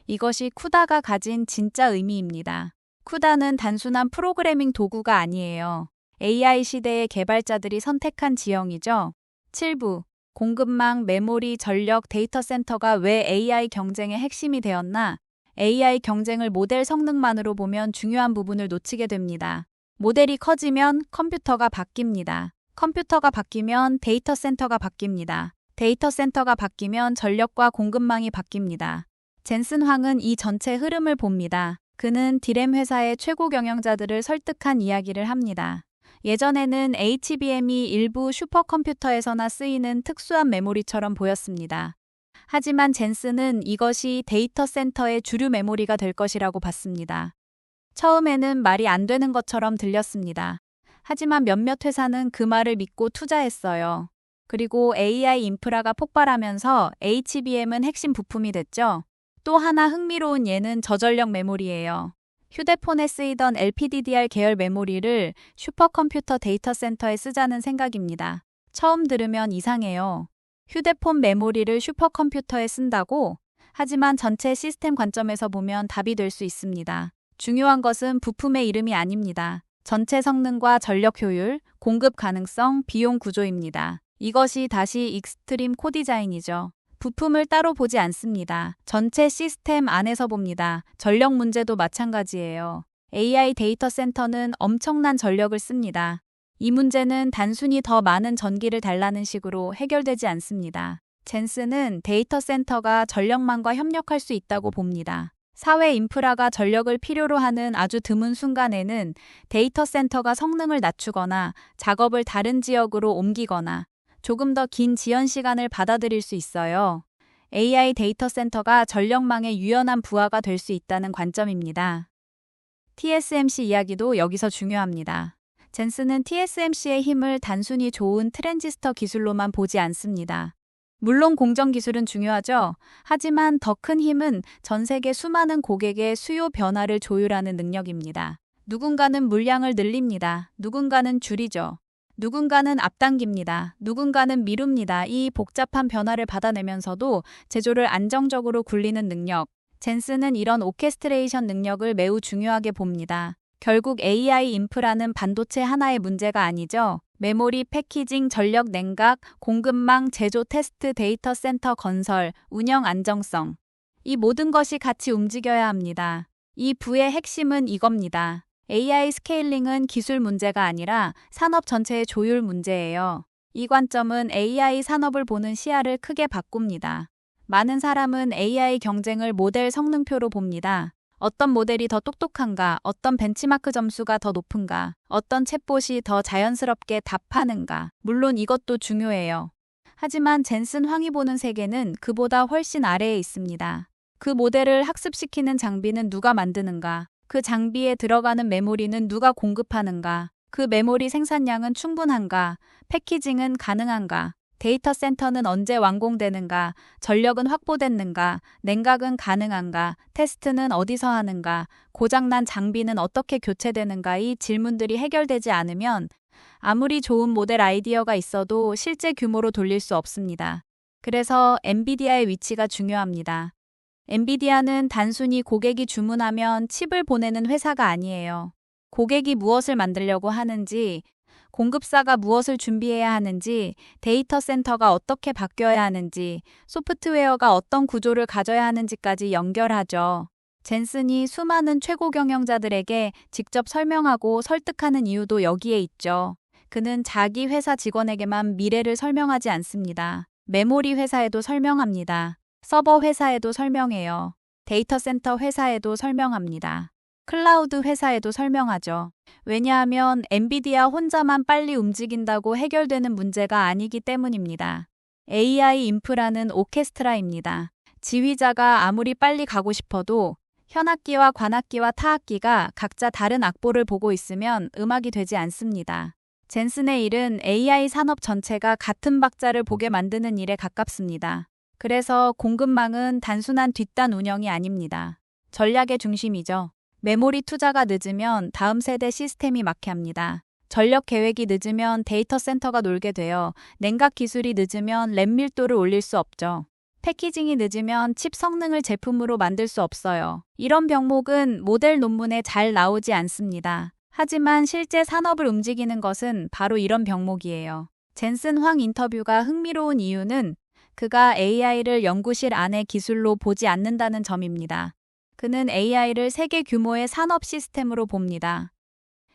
이것이 쿠다가 가진 진짜 의미입니다. 쿠다는 단순한 프로그래밍 도구가 아니에요. AI 시대의 개발자들이 선택한 지형이죠. 7부, 공급망, 메모리, 전력, 데이터 센터가 왜 AI 경쟁의 핵심이 되었나? AI 경쟁을 모델 성능만으로 보면 중요한 부분을 놓치게 됩니다. 모델이 커지면 컴퓨터가 바뀝니다. 컴퓨터가 바뀌면 데이터 센터가 바뀝니다. 데이터 센터가 바뀌면 전력과 공급망이 바뀝니다. 젠슨 황은 이 전체 흐름을 봅니다. 그는 디램 회사의 최고 경영자들을 설득한 이야기를 합니다. 예전에는 HBM이 일부 슈퍼컴퓨터에서나 쓰이는 특수한 메모리처럼 보였습니다. 하지만 젠슨은 이것이 데이터 센터의 주류 메모리가 될 것이라고 봤습니다. 처음에는 말이 안 되는 것처럼 들렸습니다. 하지만 몇몇 회사는 그 말을 믿고 투자했어요. 그리고 AI 인프라가 폭발하면서 HBM은 핵심 부품이 됐죠. 또 하나 흥미로운 예는 저전력 메모리예요. 휴대폰에 쓰이던 LPDDR 계열 메모리를 슈퍼컴퓨터 데이터 센터에 쓰자는 생각입니다. 처음 들으면 이상해요. 휴대폰 메모리를 슈퍼컴퓨터에 쓴다고? 하지만 전체 시스템 관점에서 보면 답이 될 수 있습니다. 중요한 것은 부품의 이름이 아닙니다. 전체 성능과 전력 효율, 공급 가능성, 비용 구조입니다. 이것이 다시 익스트림 코디자인이죠. 부품을 따로 보지 않습니다. 전체 시스템 안에서 봅니다. 전력 문제도 마찬가지예요. AI 데이터 센터는 엄청난 전력을 씁니다. 이 문제는 단순히 더 많은 전기를 달라는 식으로 해결되지 않습니다. 젠슨은 데이터 센터가 전력망과 협력할 수 있다고 봅니다. 사회 인프라가 전력을 필요로 하는 아주 드문 순간에는 데이터 센터가 성능을 낮추거나 작업을 다른 지역으로 옮기거나 조금 더 긴 지연 시간을 받아들일 수 있어요. AI 데이터 센터가 전력망의 유연한 부하가 될 수 있다는 관점입니다. TSMC 이야기도 여기서 중요합니다. 젠슨은 TSMC의 힘을 단순히 좋은 트랜지스터 기술로만 보지 않습니다. 물론 공정 기술은 중요하죠. 하지만 더 큰 힘은 전 세계 수많은 고객의 수요 변화를 조율하는 능력입니다. 누군가는 물량을 늘립니다. 누군가는 줄이죠. 누군가는 앞당깁니다. 누군가는 미룹니다. 이 복잡한 변화를 받아내면서도 제조를 안정적으로 굴리는 능력. 젠슨은 이런 오케스트레이션 능력을 매우 중요하게 봅니다. 결국 AI 인프라는 반도체 하나의 문제가 아니죠. 메모리, 패키징, 전력 냉각, 공급망, 제조, 테스트, 데이터 센터 건설, 운영 안정성. 이 모든 것이 같이 움직여야 합니다. 이 부의 핵심은 이겁니다. AI 스케일링은 기술 문제가 아니라 산업 전체의 조율 문제예요. 이 관점은 AI 산업을 보는 시야를 크게 바꿉니다. 많은 사람은 AI 경쟁을 모델 성능표로 봅니다. 어떤 모델이 더 똑똑한가, 어떤 벤치마크 점수가 더 높은가, 어떤 챗봇이 더 자연스럽게 답하는가. 물론 이것도 중요해요. 하지만 젠슨 황이 보는 세계는 그보다 훨씬 아래에 있습니다. 그 모델을 학습시키는 장비는 누가 만드는가, 그 장비에 들어가는 메모리는 누가 공급하는가, 그 메모리 생산량은 충분한가, 패키징은 가능한가, 데이터 센터는 언제 완공되는가, 전력은 확보됐는가, 냉각은 가능한가, 테스트는 어디서 하는가, 고장난 장비는 어떻게 교체되는가. 이 질문들이 해결되지 않으면 아무리 좋은 모델 아이디어가 있어도 실제 규모로 돌릴 수 없습니다. 그래서 엔비디아의 위치가 중요합니다. 엔비디아는 단순히 고객이 주문하면 칩을 보내는 회사가 아니에요. 고객이 무엇을 만들려고 하는지, 공급사가 무엇을 준비해야 하는지, 데이터 센터가 어떻게 바뀌어야 하는지, 소프트웨어가 어떤 구조를 가져야 하는지까지 연결하죠. 젠슨이 수많은 최고 경영자들에게 직접 설명하고 설득하는 이유도 여기에 있죠. 그는 자기 회사 직원에게만 미래를 설명하지 않습니다. 메모리 회사에도 설명합니다. 서버 회사에도 설명해요. 데이터 센터 회사에도 설명합니다. 클라우드 회사에도 설명하죠. 왜냐하면 엔비디아 혼자만 빨리 움직인다고 해결되는 문제가 아니기 때문입니다. AI 인프라는 오케스트라입니다. 지휘자가 아무리 빨리 가고 싶어도 현악기와 관악기와 타악기가 각자 다른 악보를 보고 있으면 음악이 되지 않습니다. 젠슨의 일은 AI 산업 전체가 같은 박자를 보게 만드는 일에 가깝습니다. 그래서 공급망은 단순한 뒷단 운영이 아닙니다. 전략의 중심이죠. 메모리 투자가 늦으면 다음 세대 시스템이 막혀합니다. 전력 계획이 늦으면 데이터 센터가 놀게 되어 냉각 기술이 늦으면 램 밀도를 올릴 수 없죠. 패키징이 늦으면 칩 성능을 제품으로 만들 수 없어요. 이런 병목은 모델 논문에 잘 나오지 않습니다. 하지만 실제 산업을 움직이는 것은 바로 이런 병목이에요. 젠슨 황 인터뷰가 흥미로운 이유는 그가 AI를 연구실 안의 기술로 보지 않는다는 점입니다. 그는 AI를 세계 규모의 산업 시스템으로 봅니다.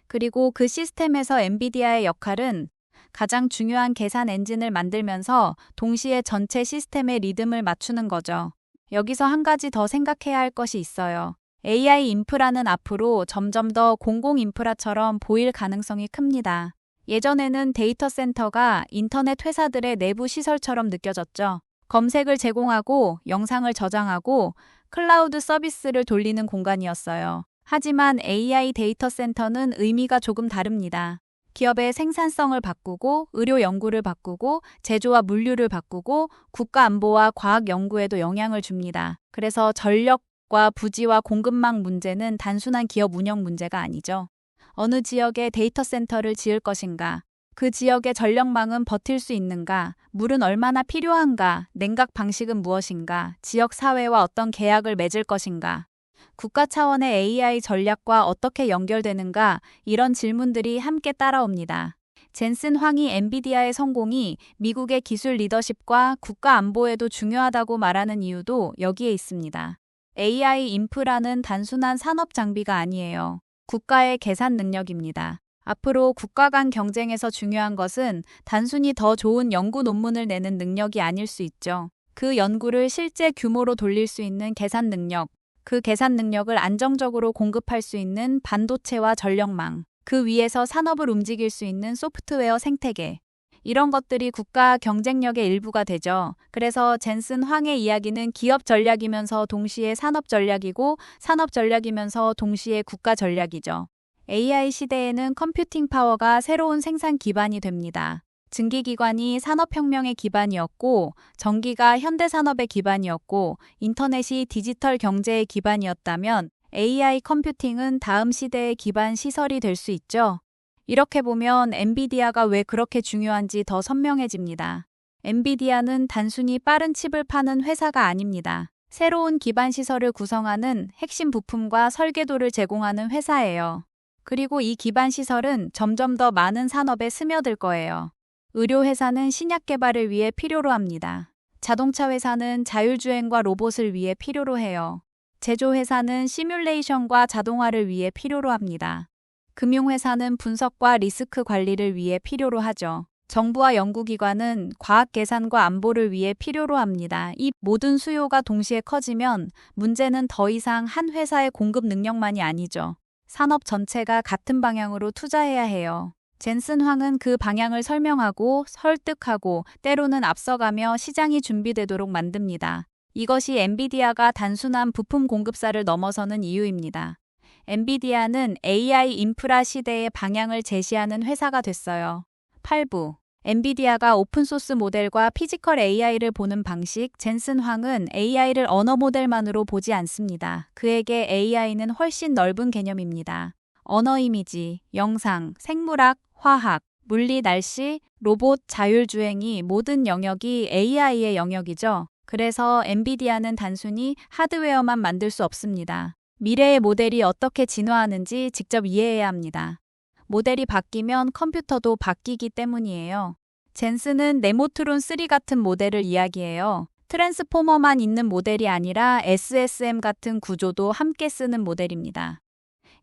그리고 그 시스템에서 엔비디아의 역할은 가장 중요한 계산 엔진을 만들면서 동시에 전체 시스템의 리듬을 맞추는 거죠. 여기서 한 가지 더 생각해야 할 것이 있어요. AI 인프라는 앞으로 점점 더 공공 인프라처럼 보일 가능성이 큽니다. 예전에는 데이터 센터가 인터넷 회사들의 내부 시설처럼 느껴졌죠. 검색을 제공하고 영상을 저장하고 클라우드 서비스를 돌리는 공간이었어요. 하지만 AI 데이터 센터는 의미가 조금 다릅니다. 기업의 생산성을 바꾸고 의료 연구를 바꾸고 제조와 물류를 바꾸고 국가 안보와 과학 연구에도 영향을 줍니다. 그래서 전력과 부지와 공급망 문제는 단순한 기업 운영 문제가 아니죠. 어느 지역에 데이터 센터를 지을 것인가? 그 지역의 전력망은 버틸 수 있는가? 물은 얼마나 필요한가? 냉각 방식은 무엇인가? 지역 사회와 어떤 계약을 맺을 것인가? 국가 차원의 AI 전략과 어떻게 연결되는가? 이런 질문들이 함께 따라옵니다. 젠슨 황이 엔비디아의 성공이 미국의 기술 리더십과 국가 안보에도 중요하다고 말하는 이유도 여기에 있습니다. AI 인프라는 단순한 산업 장비가 아니에요. 국가의 계산 능력입니다. 앞으로 국가 간 경쟁에서 중요한 것은 단순히 더 좋은 연구 논문을 내는 능력이 아닐 수 있죠. 그 연구를 실제 규모로 돌릴 수 있는 계산 능력, 그 계산 능력을 안정적으로 공급할 수 있는 반도체와 전력망, 그 위에서 산업을 움직일 수 있는 소프트웨어 생태계. 이런 것들이 국가 경쟁력의 일부가 되죠. 그래서 젠슨 황의 이야기는 기업 전략이면서 동시에 산업 전략이고 산업 전략이면서 동시에 국가 전략이죠. AI 시대에는 컴퓨팅 파워가 새로운 생산 기반이 됩니다. 증기기관이 산업혁명의 기반이었고, 전기가 현대산업의 기반이었고, 인터넷이 디지털 경제의 기반이었다면 AI 컴퓨팅은 다음 시대의 기반 시설이 될 수 있죠. 이렇게 보면 엔비디아가 왜 그렇게 중요한지 더 선명해집니다. 엔비디아는 단순히 빠른 칩을 파는 회사가 아닙니다. 새로운 기반 시설을 구성하는 핵심 부품과 설계도를 제공하는 회사예요. 그리고 이 기반 시설은 점점 더 많은 산업에 스며들 거예요. 의료회사는 신약 개발을 위해 필요로 합니다. 자동차 회사는 자율주행과 로봇을 위해 필요로 해요. 제조회사는 시뮬레이션과 자동화를 위해 필요로 합니다. 금융회사는 분석과 리스크 관리를 위해 필요로 하죠. 정부와 연구기관은 과학 계산과 안보를 위해 필요로 합니다. 이 모든 수요가 동시에 커지면 문제는 더 이상 한 회사의 공급 능력만이 아니죠. 산업 전체가 같은 방향으로 투자해야 해요. 젠슨 황은 그 방향을 설명하고 설득하고 때로는 앞서가며 시장이 준비되도록 만듭니다. 이것이 엔비디아가 단순한 부품 공급사를 넘어서는 이유입니다. 엔비디아는 AI 인프라 시대의 방향을 제시하는 회사가 됐어요. 8부. 엔비디아가 오픈소스 모델과 피지컬 AI를 보는 방식. 젠슨 황은 AI를 언어 모델만으로 보지 않습니다. 그에게 AI는 훨씬 넓은 개념입니다. 언어 이미지, 영상, 생물학, 화학, 물리, 날씨, 로봇, 자율주행이 모든 영역이 AI의 영역이죠. 그래서 엔비디아는 단순히 하드웨어만 만들 수 없습니다. 미래의 모델이 어떻게 진화하는지 직접 이해해야 합니다. 모델이 바뀌면 컴퓨터도 바뀌기 때문이에요. 젠슨은 네모트론 3 같은 모델을 이야기해요. 트랜스포머만 있는 모델이 아니라 SSM 같은 구조도 함께 쓰는 모델입니다.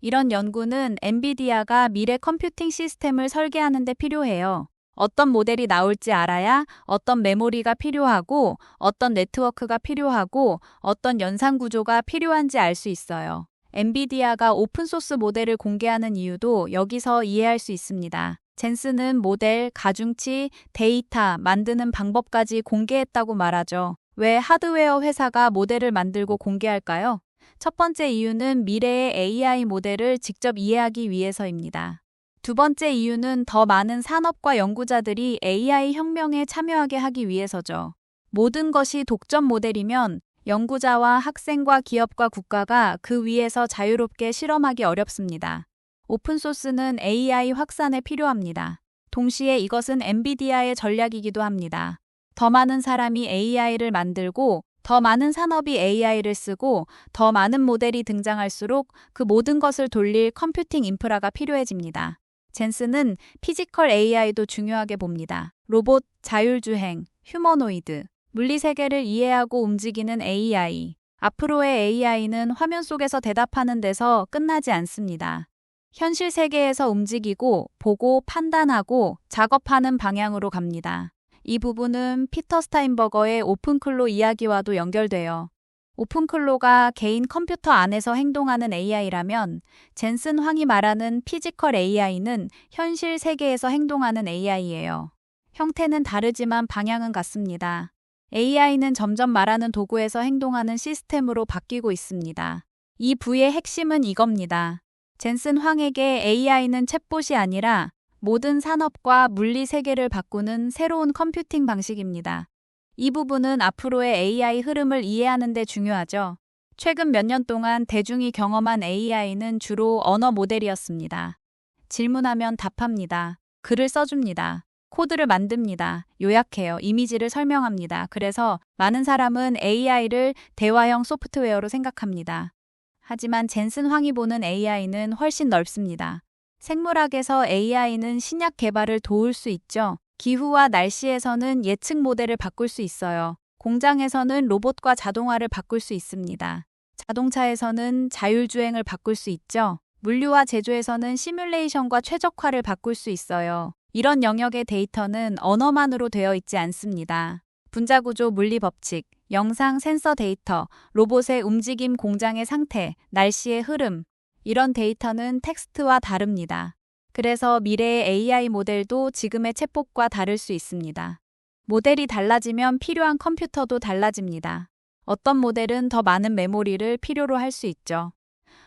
이런 연구는 엔비디아가 미래 컴퓨팅 시스템을 설계하는 데 필요해요. 어떤 모델이 나올지 알아야 어떤 메모리가 필요하고 어떤 네트워크가 필요하고 어떤 연산 구조가 필요한지 알 수 있어요. 엔비디아가 오픈소스 모델을 공개하는 이유도 여기서 이해할 수 있습니다. 젠슨은 모델, 가중치, 데이터 만드는 방법까지 공개했다고 말하죠. 왜 하드웨어 회사가 모델을 만들고 공개할까요? 첫 번째 이유는 미래의 AI 모델을 직접 이해하기 위해서입니다. 두 번째 이유는 더 많은 산업과 연구자들이 AI 혁명에 참여하게 하기 위해서죠. 모든 것이 독점 모델이면 연구자와 학생과 기업과 국가가 그 위에서 자유롭게 실험하기 어렵습니다. 오픈소스는 AI 확산에 필요합니다. 동시에 이것은 엔비디아의 전략이기도 합니다. 더 많은 사람이 AI를 만들고 더 많은 산업이 AI를 쓰고 더 많은 모델이 등장할수록 그 모든 것을 돌릴 컴퓨팅 인프라가 필요해집니다. 젠슨은 피지컬 AI도 중요하게 봅니다. 로봇, 자율주행, 휴머노이드, 물리세계를 이해하고 움직이는 AI. 앞으로의 AI는 화면 속에서 대답하는 데서 끝나지 않습니다. 현실 세계에서 움직이고, 보고, 판단하고, 작업하는 방향으로 갑니다. 이 부분은 피터 스타인버거의 오픈클로 이야기와도 연결돼요. 오픈클로가 개인 컴퓨터 안에서 행동하는 AI라면 젠슨 황이 말하는 피지컬 AI는 현실 세계에서 행동하는 AI예요. 형태는 다르지만 방향은 같습니다. AI는 점점 말하는 도구에서 행동하는 시스템으로 바뀌고 있습니다. 이 부의 핵심은 이겁니다. 젠슨 황에게 AI는 챗봇이 아니라 모든 산업과 물리 세계를 바꾸는 새로운 컴퓨팅 방식입니다. 이 부분은 앞으로의 AI 흐름을 이해하는 데 중요하죠. 최근 몇 년 동안 대중이 경험한 AI는 주로 언어 모델이었습니다. 질문하면 답합니다. 글을 써줍니다. 코드를 만듭니다. 요약해요. 이미지를 설명합니다. 그래서 많은 사람은 AI를 대화형 소프트웨어로 생각합니다. 하지만 젠슨 황이 보는 AI는 훨씬 넓습니다. 생물학에서 AI는 신약 개발을 도울 수 있죠. 기후와 날씨에서는 예측 모델을 바꿀 수 있어요. 공장에서는 로봇과 자동화를 바꿀 수 있습니다. 자동차에서는 자율주행을 바꿀 수 있죠. 물류와 제조에서는 시뮬레이션과 최적화를 바꿀 수 있어요. 이런 영역의 데이터는 언어만으로 되어 있지 않습니다. 분자구조 물리 법칙, 영상 센서 데이터, 로봇의 움직임 공장의 상태, 날씨의 흐름, 이런 데이터는 텍스트와 다릅니다. 그래서 미래의 AI 모델도 지금의 챗봇과 다를 수 있습니다. 모델이 달라지면 필요한 컴퓨터도 달라집니다. 어떤 모델은 더 많은 메모리를 필요로 할 수 있죠.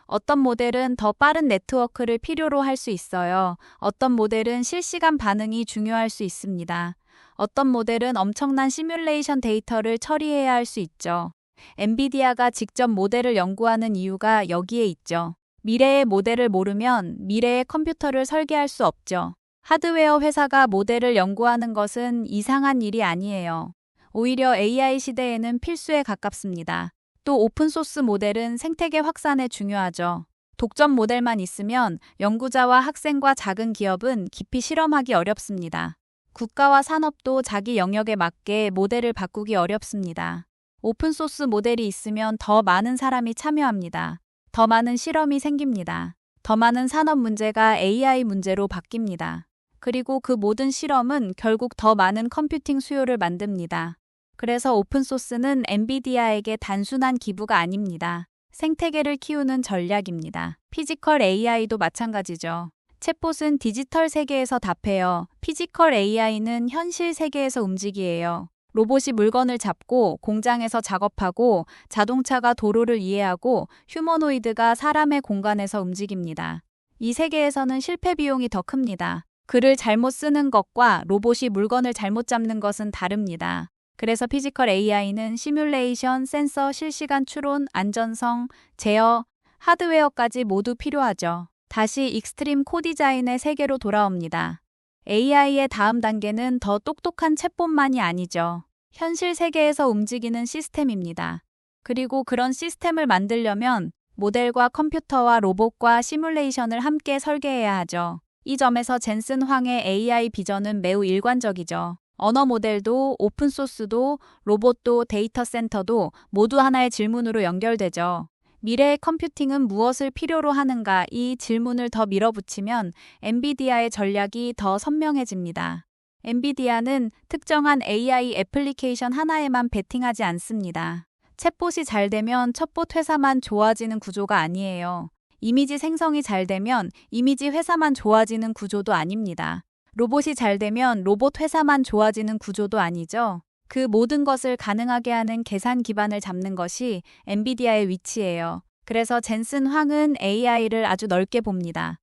어떤 모델은 더 빠른 네트워크를 필요로 할 수 있어요. 어떤 모델은 실시간 반응이 중요할 수 있습니다. 어떤 모델은 엄청난 시뮬레이션 데이터를 처리해야 할 수 있죠. 엔비디아가 직접 모델을 연구하는 이유가 여기에 있죠. 미래의 모델을 모르면 미래의 컴퓨터를 설계할 수 없죠. 하드웨어 회사가 모델을 연구하는 것은 이상한 일이 아니에요. 오히려 AI 시대에는 필수에 가깝습니다. 또 오픈소스 모델은 생태계 확산에 중요하죠. 독점 모델만 있으면 연구자와 학생과 작은 기업은 깊이 실험하기 어렵습니다. 국가와 산업도 자기 영역에 맞게 모델을 바꾸기 어렵습니다. 오픈소스 모델이 있으면 더 많은 사람이 참여합니다. 더 많은 실험이 생깁니다. 더 많은 산업 문제가 AI 문제로 바뀝니다. 그리고 그 모든 실험은 결국 더 많은 컴퓨팅 수요를 만듭니다. 그래서 오픈소스는 엔비디아에게 단순한 기부가 아닙니다. 생태계를 키우는 전략입니다. 피지컬 AI도 마찬가지죠. 챗봇은 디지털 세계에서 답해요. 피지컬 AI는 현실 세계에서 움직이에요. 로봇이 물건을 잡고 공장에서 작업하고 자동차가 도로를 이해하고 휴머노이드가 사람의 공간에서 움직입니다. 이 세계에서는 실패 비용이 더 큽니다. 글을 잘못 쓰는 것과 로봇이 물건을 잘못 잡는 것은 다릅니다. 그래서 피지컬 AI는 시뮬레이션, 센서, 실시간 추론, 안전성, 제어, 하드웨어까지 모두 필요하죠. 다시 익스트림 코디자인의 세계로 돌아옵니다. AI의 다음 단계는 더 똑똑한 챗봇만이 아니죠. 현실 세계에서 움직이는 시스템입니다. 그리고 그런 시스템을 만들려면 모델과 컴퓨터와 로봇과 시뮬레이션을 함께 설계해야 하죠. 이 점에서 젠슨 황의 AI 비전은 매우 일관적이죠. 언어 모델도 오픈소스도 로봇도 데이터 센터도 모두 하나의 질문으로 연결되죠. 미래의 컴퓨팅은 무엇을 필요로 하는가 이 질문을 더 밀어붙이면 엔비디아의 전략이 더 선명해집니다. 엔비디아는 특정한 AI 애플리케이션 하나에만 베팅하지 않습니다. 챗봇이 잘 되면 챗봇 회사만 좋아지는 구조가 아니에요. 이미지 생성이 잘 되면 이미지 회사만 좋아지는 구조도 아닙니다. 로봇이 잘 되면 로봇 회사만 좋아지는 구조도 아니죠. 그 모든 것을 가능하게 하는 계산 기반을 잡는 것이 엔비디아의 위치예요. 그래서 젠슨 황은 AI를 아주 넓게 봅니다.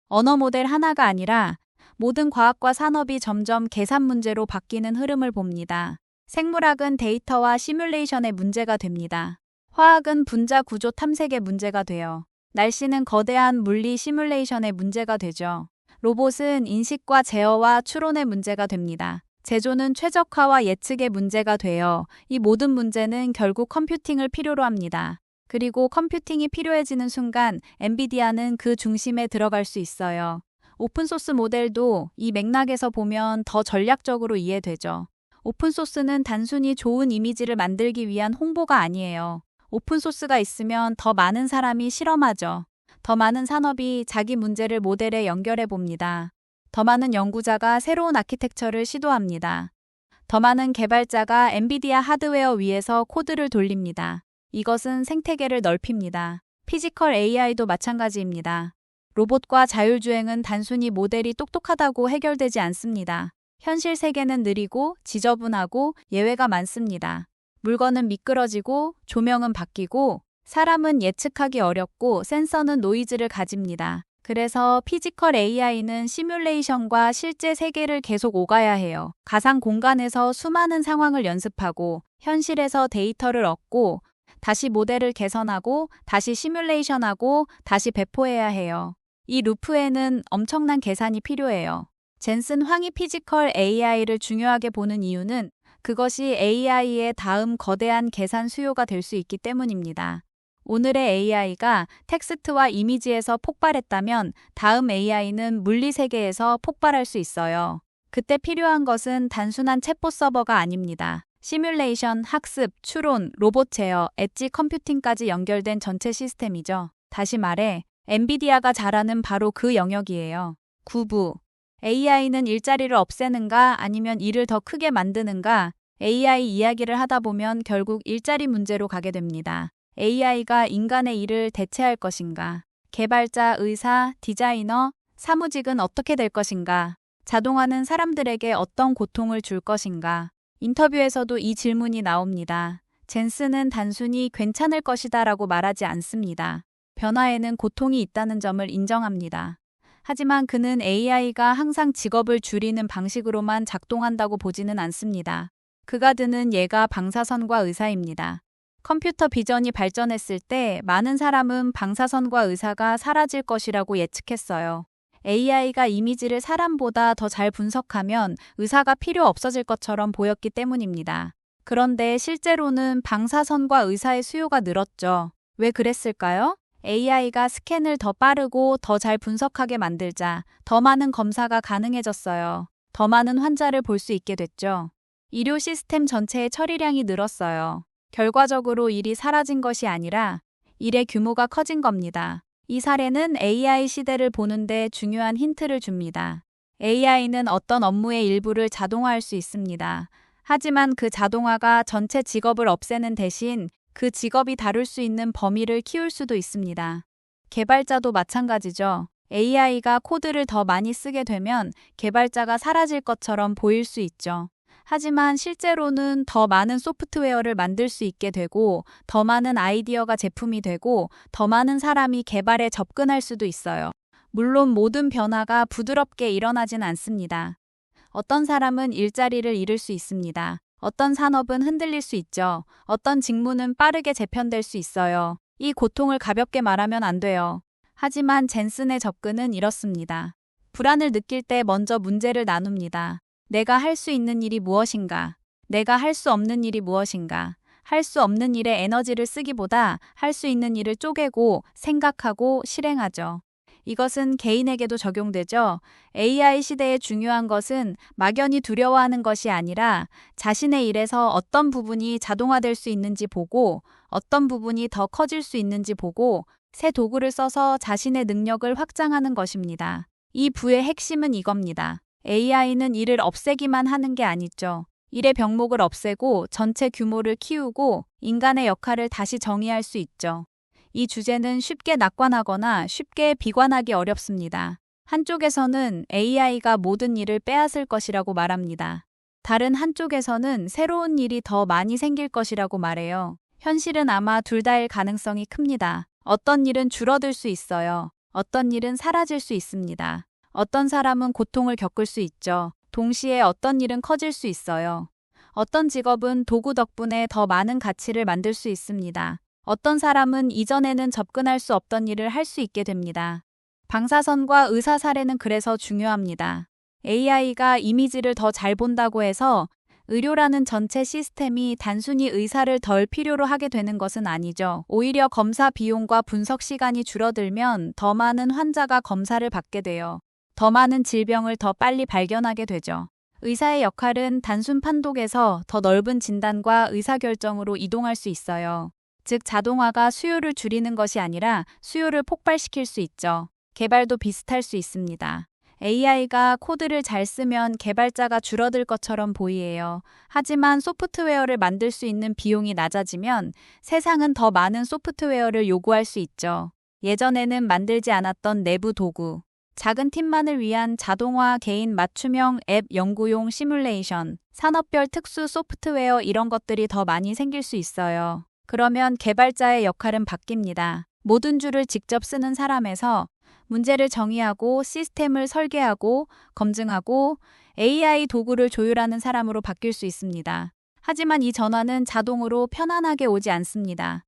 언어 모델 하나가 아니라 모든 과학과 산업이 점점 계산 문제로 바뀌는 흐름을 봅니다. 생물학은 데이터와 시뮬레이션의 문제가 됩니다. 화학은 분자 구조 탐색의 문제가 돼요. 날씨는 거대한 물리 시뮬레이션의 문제가 되죠. 로봇은 인식과 제어와 추론의 문제가 됩니다. 제조는 최적화와 예측의 문제가 돼요. 이 모든 문제는 결국 컴퓨팅을 필요로 합니다. 그리고 컴퓨팅이 필요해지는 순간 엔비디아는 그 중심에 들어갈 수 있어요. 오픈소스 모델도 이 맥락에서 보면 더 전략적으로 이해되죠. 오픈소스는 단순히 좋은 이미지를 만들기 위한 홍보가 아니에요. 오픈소스가 있으면 더 많은 사람이 실험하죠. 더 많은 산업이 자기 문제를 모델에 연결해 봅니다. 더 많은 연구자가 새로운 아키텍처를 시도합니다. 더 많은 개발자가 엔비디아 하드웨어 위에서 코드를 돌립니다. 이것은 생태계를 넓힙니다. 피지컬 AI도 마찬가지입니다. 로봇과 자율주행은 단순히 모델이 똑똑하다고 해결되지 않습니다. 현실 세계는 느리고 지저분하고 예외가 많습니다. 물건은 미끄러지고 조명은 바뀌고 사람은 예측하기 어렵고 센서는 노이즈를 가집니다. 그래서 피지컬 AI는 시뮬레이션과 실제 세계를 계속 오가야 해요. 가상 공간에서 수많은 상황을 연습하고 현실에서 데이터를 얻고 다시 모델을 개선하고 다시 시뮬레이션하고 다시 배포해야 해요. 이 루프에는 엄청난 계산이 필요해요. 젠슨 황이 피지컬 AI를 중요하게 보는 이유는 그것이 AI의 다음 거대한 계산 수요가 될 수 있기 때문입니다. 오늘의 AI가 텍스트와 이미지에서 폭발했다면 다음 AI는 물리 세계에서 폭발할 수 있어요. 그때 필요한 것은 단순한 챗봇 서버가 아닙니다. 시뮬레이션, 학습, 추론, 로봇 제어, 엣지 컴퓨팅까지 연결된 전체 시스템이죠. 다시 말해, 엔비디아가 잘하는 바로 그 영역이에요. 9부. AI는 일자리를 없애는가 아니면 일을 더 크게 만드는가? AI 이야기를 하다 보면 결국 일자리 문제로 가게 됩니다. AI가 인간의 일을 대체할 것인가? 개발자, 의사, 디자이너, 사무직은 어떻게 될 것인가? 자동화는 사람들에게 어떤 고통을 줄 것인가? 인터뷰에서도 이 질문이 나옵니다. 젠슨은 단순히 괜찮을 것이다 라고 말하지 않습니다. 변화에는 고통이 있다는 점을 인정합니다. 하지만 그는 AI가 항상 직업을 줄이는 방식으로만 작동한다고 보지는 않습니다. 그가 드는 예가 방사선과 의사입니다. 컴퓨터 비전이 발전했을 때 많은 사람은 방사선과 의사가 사라질 것이라고 예측했어요. AI가 이미지를 사람보다 더 잘 분석하면 의사가 필요 없어질 것처럼 보였기 때문입니다. 그런데 실제로는 방사선과 의사의 수요가 늘었죠. 왜 그랬을까요? AI가 스캔을 더 빠르고 더 잘 분석하게 만들자 더 많은 검사가 가능해졌어요. 더 많은 환자를 볼 수 있게 됐죠. 의료 시스템 전체의 처리량이 늘었어요. 결과적으로 일이 사라진 것이 아니라 일의 규모가 커진 겁니다. 이 사례는 AI 시대를 보는데 중요한 힌트를 줍니다. AI는 어떤 업무의 일부를 자동화할 수 있습니다. 하지만 그 자동화가 전체 직업을 없애는 대신 그 직업이 다룰 수 있는 범위를 키울 수도 있습니다. 개발자도 마찬가지죠. AI가 코드를 더 많이 쓰게 되면 개발자가 사라질 것처럼 보일 수 있죠. 하지만 실제로는 더 많은 소프트웨어를 만들 수 있게 되고 더 많은 아이디어가 제품이 되고 더 많은 사람이 개발에 접근할 수도 있어요. 물론 모든 변화가 부드럽게 일어나진 않습니다. 어떤 사람은 일자리를 잃을 수 있습니다. 어떤 산업은 흔들릴 수 있죠. 어떤 직무는 빠르게 재편될 수 있어요. 이 고통을 가볍게 말하면 안 돼요. 하지만 젠슨의 접근은 이렇습니다. 불안을 느낄 때 먼저 문제를 나눕니다. 내가 할 수 있는 일이 무엇인가? 내가 할 수 없는 일이 무엇인가? 할 수 없는 일에 에너지를 쓰기보다 할 수 있는 일을 쪼개고 생각하고 실행하죠. 이것은 개인에게도 적용되죠. AI 시대에 중요한 것은 막연히 두려워하는 것이 아니라 자신의 일에서 어떤 부분이 자동화될 수 있는지 보고 어떤 부분이 더 커질 수 있는지 보고 새 도구를 써서 자신의 능력을 확장하는 것입니다. 이 부의 핵심은 이겁니다. AI는 일을 없애기만 하는 게 아니죠. 일의 병목을 없애고 전체 규모를 키우고 인간의 역할을 다시 정의할 수 있죠. 이 주제는 쉽게 낙관하거나 쉽게 비관하기 어렵습니다. 한쪽에서는 AI가 모든 일을 빼앗을 것이라고 말합니다. 다른 한쪽에서는 새로운 일이 더 많이 생길 것이라고 말해요. 현실은 아마 둘 다일 가능성이 큽니다. 어떤 일은 줄어들 수 있어요. 어떤 일은 사라질 수 있습니다. 어떤 사람은 고통을 겪을 수 있죠. 동시에 어떤 일은 커질 수 있어요. 어떤 직업은 도구 덕분에 더 많은 가치를 만들 수 있습니다. 어떤 사람은 이전에는 접근할 수 없던 일을 할 수 있게 됩니다. 방사선과 의사 사례는 그래서 중요합니다. AI가 이미지를 더 잘 본다고 해서 의료라는 전체 시스템이 단순히 의사를 덜 필요로 하게 되는 것은 아니죠. 오히려 검사 비용과 분석 시간이 줄어들면 더 많은 환자가 검사를 받게 돼요. 더 많은 질병을 더 빨리 발견하게 되죠. 의사의 역할은 단순 판독에서 더 넓은 진단과 의사결정으로 이동할 수 있어요. 즉 자동화가 수요를 줄이는 것이 아니라 수요를 폭발시킬 수 있죠. 개발도 비슷할 수 있습니다. AI가 코드를 잘 쓰면 개발자가 줄어들 것처럼 보이에요. 하지만 소프트웨어를 만들 수 있는 비용이 낮아지면 세상은 더 많은 소프트웨어를 요구할 수 있죠. 예전에는 만들지 않았던 내부 도구, 작은 팀만을 위한 자동화 개인 맞춤형 앱 연구용 시뮬레이션, 산업별 특수 소프트웨어 이런 것들이 더 많이 생길 수 있어요. 그러면 개발자의 역할은 바뀝니다. 모든 줄을 직접 쓰는 사람에서 문제를 정의하고 시스템을 설계하고 검증하고 AI 도구를 조율하는 사람으로 바뀔 수 있습니다. 하지만 이 전환은 자동으로 편안하게 오지 않습니다.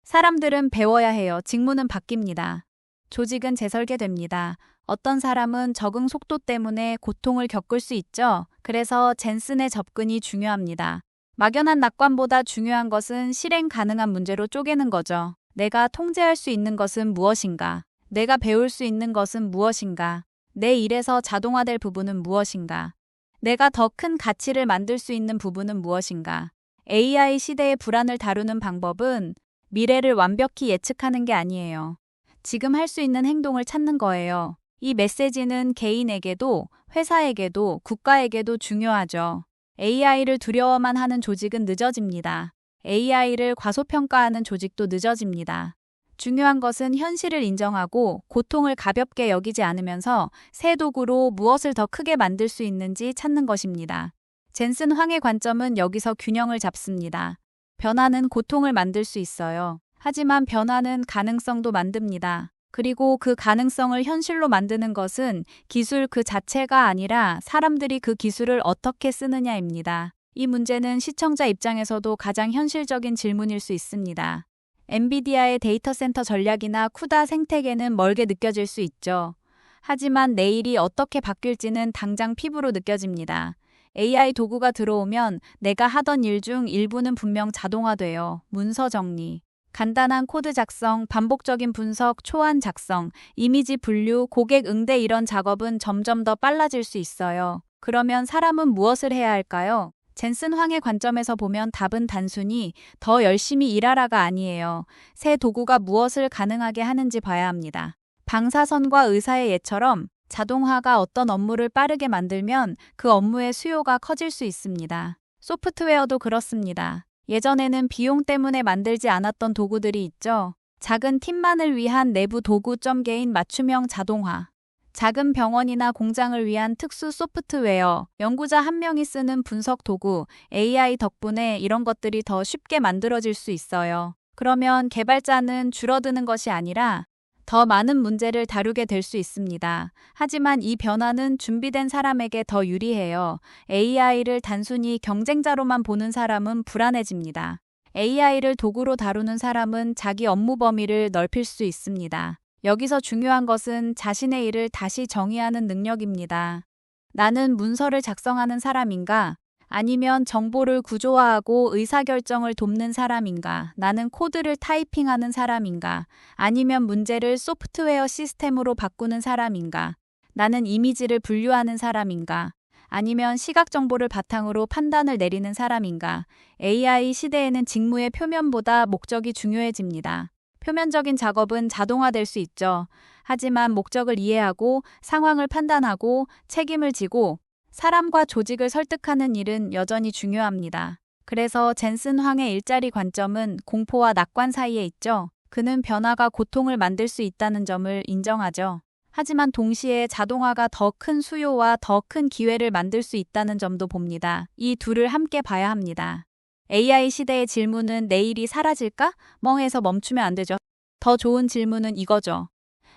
사람들은 배워야 해요. 직무는 바뀝니다. 조직은 재설계됩니다. 어떤 사람은 적응 속도 때문에 고통을 겪을 수 있죠. 그래서 젠슨의 접근이 중요합니다. 막연한 낙관보다 중요한 것은 실행 가능한 문제로 쪼개는 거죠. 내가 통제할 수 있는 것은 무엇인가? 내가 배울 수 있는 것은 무엇인가? 내 일에서 자동화될 부분은 무엇인가? 내가 더 큰 가치를 만들 수 있는 부분은 무엇인가? AI 시대의 불안을 다루는 방법은 미래를 완벽히 예측하는 게 아니에요. 지금 할 수 있는 행동을 찾는 거예요. 이 메시지는 개인에게도, 회사에게도, 국가에게도 중요하죠. AI를 두려워만 하는 조직은 늦어집니다. AI를 과소평가하는 조직도 늦어집니다. 중요한 것은 현실을 인정하고 고통을 가볍게 여기지 않으면서 새 도구로 무엇을 더 크게 만들 수 있는지 찾는 것입니다. 젠슨 황의 관점은 여기서 균형을 잡습니다. 변화는 고통을 만들 수 있어요. 하지만 변화는 가능성도 만듭니다. 그리고 그 가능성을 현실로 만드는 것은 기술 그 자체가 아니라 사람들이 그 기술을 어떻게 쓰느냐입니다. 이 문제는 시청자 입장에서도 가장 현실적인 질문일 수 있습니다. 엔비디아의 데이터 센터 전략이나 쿠다 생태계는 멀게 느껴질 수 있죠. 하지만 내일이 어떻게 바뀔지는 당장 피부로 느껴집니다. AI 도구가 들어오면 내가 하던 일 중 일부는 분명 자동화돼요. 문서 정리, 간단한 코드 작성, 반복적인 분석, 초안 작성, 이미지 분류, 고객 응대 이런 작업은 점점 더 빨라질 수 있어요. 그러면 사람은 무엇을 해야 할까요? 젠슨 황의 관점에서 보면 답은 단순히 더 열심히 일하라가 아니에요. 새 도구가 무엇을 가능하게 하는지 봐야 합니다. 방사선과 의사의 예처럼 자동화가 어떤 업무를 빠르게 만들면 그 업무의 수요가 커질 수 있습니다. 소프트웨어도 그렇습니다. 예전에는 비용 때문에 만들지 않았던 도구들이 있죠. 작은 팀만을 위한 내부 도구 개인 맞춤형 자동화. 작은 병원이나 공장을 위한 특수 소프트웨어, 연구자 한 명이 쓰는 분석 도구, AI 덕분에 이런 것들이 더 쉽게 만들어질 수 있어요. 그러면 개발자는 줄어드는 것이 아니라 더 많은 문제를 다루게 될 수 있습니다. 하지만 이 변화는 준비된 사람에게 더 유리해요. AI를 단순히 경쟁자로만 보는 사람은 불안해집니다. AI를 도구로 다루는 사람은 자기 업무 범위를 넓힐 수 있습니다. 여기서 중요한 것은 자신의 일을 다시 정의하는 능력입니다. 나는 문서를 작성하는 사람인가? 아니면 정보를 구조화하고 의사결정을 돕는 사람인가? 나는 코드를 타이핑하는 사람인가? 아니면 문제를 소프트웨어 시스템으로 바꾸는 사람인가? 나는 이미지를 분류하는 사람인가? 아니면 시각 정보를 바탕으로 판단을 내리는 사람인가? AI 시대에는 직무의 표면보다 목적이 중요해집니다. 표면적인 작업은 자동화될 수 있죠. 하지만 목적을 이해하고 상황을 판단하고 책임을 지고 사람과 조직을 설득하는 일은 여전히 중요합니다. 그래서 젠슨 황의 일자리 관점은 공포와 낙관 사이에 있죠. 그는 변화가 고통을 만들 수 있다는 점을 인정하죠. 하지만 동시에 자동화가 더 큰 수요와 더 큰 기회를 만들 수 있다는 점도 봅니다. 이 둘을 함께 봐야 합니다. AI 시대의 질문은 내일이 사라질까? 멍해서 멈추면 안 되죠. 더 좋은 질문은 이거죠.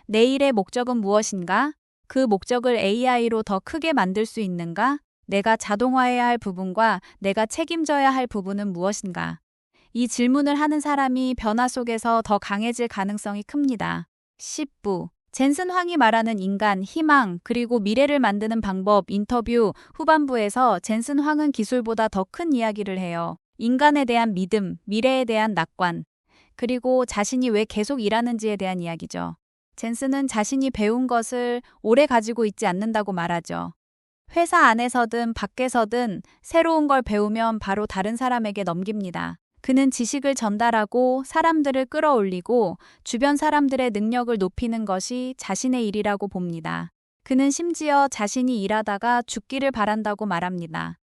내일의 목적은 무엇인가? 그 목적을 AI로 더 크게 만들 수 있는가? 내가 자동화해야 할 부분과 내가 책임져야 할 부분은 무엇인가? 이 질문을 하는 사람이 변화 속에서 더 강해질 가능성이 큽니다. 10부. 젠슨 황이 말하는 인간, 희망, 그리고 미래를 만드는 방법 인터뷰 후반부에서 젠슨 황은 기술보다 더 큰 이야기를 해요. 인간에 대한 믿음, 미래에 대한 낙관, 그리고 자신이 왜 계속 일하는지에 대한 이야기죠. 젠슨은 자신이 배운 것을 오래 가지고 있지 않는다고 말하죠. 회사 안에서든 밖에서든 새로운 걸 배우면 바로 다른 사람에게 넘깁니다. 그는 지식을 전달하고 사람들을 끌어올리고 주변 사람들의 능력을 높이는 것이 자신의 일이라고 봅니다. 그는 심지어 자신이 일하다가 죽기를 바란다고 말합니다.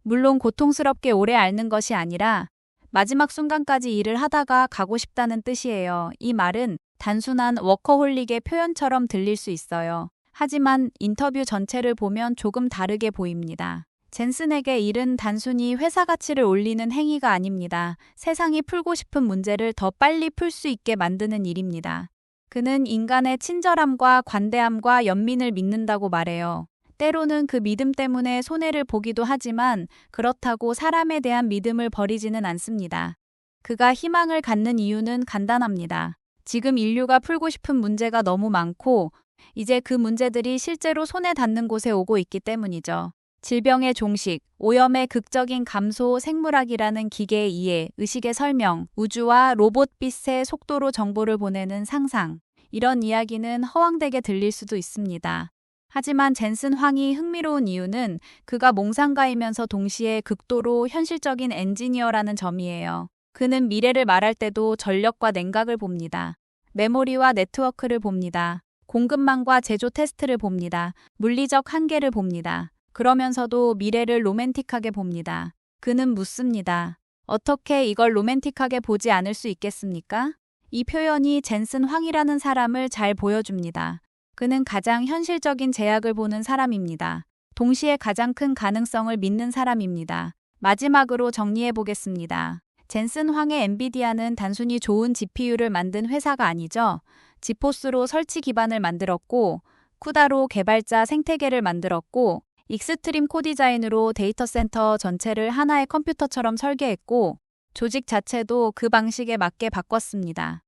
물론 고통스럽게 오래 앓는 것이 아니라 마지막 순간까지 일을 하다가 가고 싶다는 뜻이에요. 이 말은 단순한 워커홀릭의 표현처럼 들릴 수 있어요. 하지만 인터뷰 전체를 보면 조금 다르게 보입니다. 젠슨에게 일은 단순히 회사 가치를 올리는 행위가 아닙니다. 세상이 풀고 싶은 문제를 더 빨리 풀 수 있게 만드는 일입니다. 그는 인간의 친절함과 관대함과 연민을 믿는다고 말해요. 때로는 그 믿음 때문에 손해를 보기도 하지만 그렇다고 사람에 대한 믿음을 버리지는 않습니다. 그가 희망을 갖는 이유는 간단합니다. 지금 인류가 풀고 싶은 문제가 너무 많고 이제 그 문제들이 실제로 손에 닿는 곳에 오고 있기 때문이죠. 질병의 종식, 오염의 극적인 감소, 생물학이라는 기계의 이해, 의식의 설명, 우주와 로봇빛의 속도로 정보를 보내는 상상. 이런 이야기는 허황되게 들릴 수도 있습니다. 하지만 젠슨 황이 흥미로운 이유는 그가 몽상가이면서 동시에 극도로 현실적인 엔지니어라는 점이에요. 그는 미래를 말할 때도 전력과 냉각을 봅니다. 메모리와 네트워크를 봅니다. 공급망과 제조 테스트를 봅니다. 물리적 한계를 봅니다. 그러면서도 미래를 로맨틱하게 봅니다. 그는 묻습니다. 어떻게 이걸 로맨틱하게 보지 않을 수 있겠습니까? 이 표현이 젠슨 황이라는 사람을 잘 보여줍니다. 그는 가장 현실적인 제약을 보는 사람입니다. 동시에 가장 큰 가능성을 믿는 사람입니다. 마지막으로 정리해 보겠습니다. 젠슨 황의 엔비디아는 단순히 좋은 GPU를 만든 회사가 아니죠. 지포스로 설치 기반을 만들었고, 쿠다로 개발자 생태계를 만들었고, 익스트림 코디자인으로 데이터 센터 전체를 하나의 컴퓨터처럼 설계했고, 조직 자체도 그 방식에 맞게 바꿨습니다.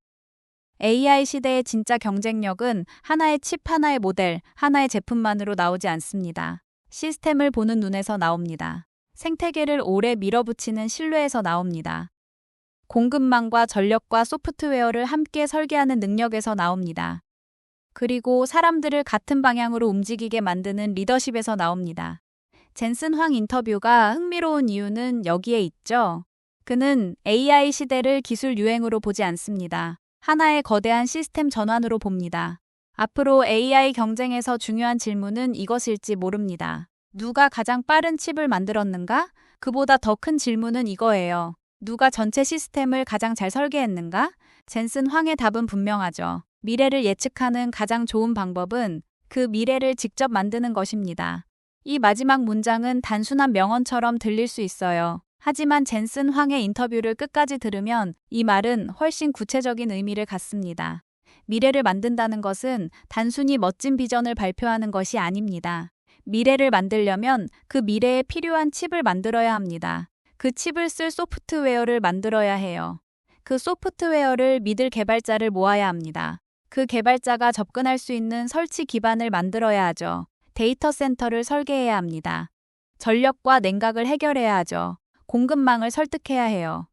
AI 시대의 진짜 경쟁력은 하나의 칩, 하나의 모델, 하나의 제품만으로 나오지 않습니다. 시스템을 보는 눈에서 나옵니다. 생태계를 오래 밀어붙이는 신뢰에서 나옵니다. 공급망과 전력과 소프트웨어를 함께 설계하는 능력에서 나옵니다. 그리고 사람들을 같은 방향으로 움직이게 만드는 리더십에서 나옵니다. 젠슨 황 인터뷰가 흥미로운 이유는 여기에 있죠. 그는 AI 시대를 기술 유행으로 보지 않습니다. 하나의 거대한 시스템 전환으로 봅니다. 앞으로 AI 경쟁에서 중요한 질문은 이것일지 모릅니다. 누가 가장 빠른 칩을 만들었는가? 그보다 더 큰 질문은 이거예요. 누가 전체 시스템을 가장 잘 설계했는가? 젠슨 황의 답은 분명하죠. 미래를 예측하는 가장 좋은 방법은 그 미래를 직접 만드는 것입니다. 이 마지막 문장은 단순한 명언처럼 들릴 수 있어요. 하지만 젠슨 황의 인터뷰를 끝까지 들으면 이 말은 훨씬 구체적인 의미를 갖습니다. 미래를 만든다는 것은 단순히 멋진 비전을 발표하는 것이 아닙니다. 미래를 만들려면 그 미래에 필요한 칩을 만들어야 합니다. 그 칩을 쓸 소프트웨어를 만들어야 해요. 그 소프트웨어를 믿을 개발자를 모아야 합니다. 그 개발자가 접근할 수 있는 설치 기반을 만들어야 하죠. 데이터 센터를 설계해야 합니다. 전력과 냉각을 해결해야 하죠. 공급망을 설득해야 해요.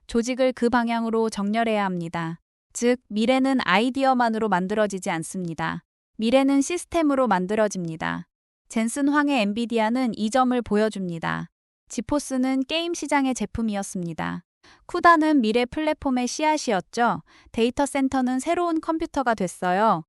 조직을 그 방향으로 정렬해야 합니다. 즉, 미래는 아이디어만으로 만들어지지 않습니다. 미래는 시스템으로 만들어집니다. 젠슨 황의 엔비디아는 이 점을 보여줍니다. 지포스는 게임 시장의 제품이었습니다. 쿠다는 미래 플랫폼의 씨앗이었죠. 데이터 센터는 새로운 컴퓨터가 됐어요.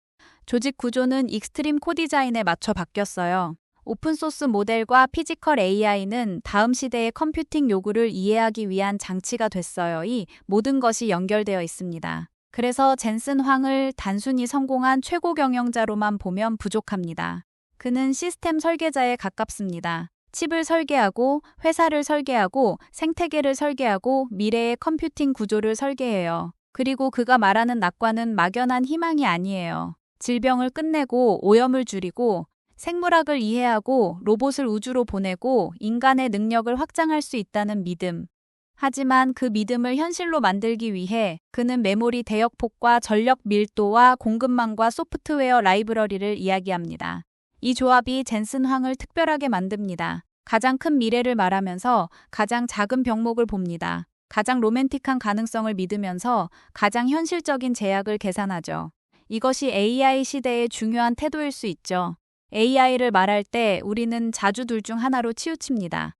조직 구조는 익스트림 코디자인에 맞춰 바뀌었어요. 오픈소스 모델과 피지컬 AI는 다음 시대의 컴퓨팅 요구를 이해하기 위한 장치가 됐어요. 이 모든 것이 연결되어 있습니다. 그래서 젠슨 황을 단순히 성공한 최고 경영자로만 보면 부족합니다. 그는 시스템 설계자에 가깝습니다. 칩을 설계하고, 회사를 설계하고, 생태계를 설계하고, 미래의 컴퓨팅 구조를 설계해요. 그리고 그가 말하는 낙관은 막연한 희망이 아니에요. 질병을 끝내고, 오염을 줄이고, 생물학을 이해하고 로봇을 우주로 보내고 인간의 능력을 확장할 수 있다는 믿음. 하지만 그 믿음을 현실로 만들기 위해 그는 메모리 대역폭과 전력 밀도와 공급망과 소프트웨어 라이브러리를 이야기합니다. 이 조합이 젠슨 황을 특별하게 만듭니다. 가장 큰 미래를 말하면서 가장 작은 병목을 봅니다. 가장 로맨틱한 가능성을 믿으면서 가장 현실적인 제약을 계산하죠. 이것이 AI 시대의 중요한 태도일 수 있죠. AI를 말할 때 우리는 자주 둘 중 하나로 치우칩니다.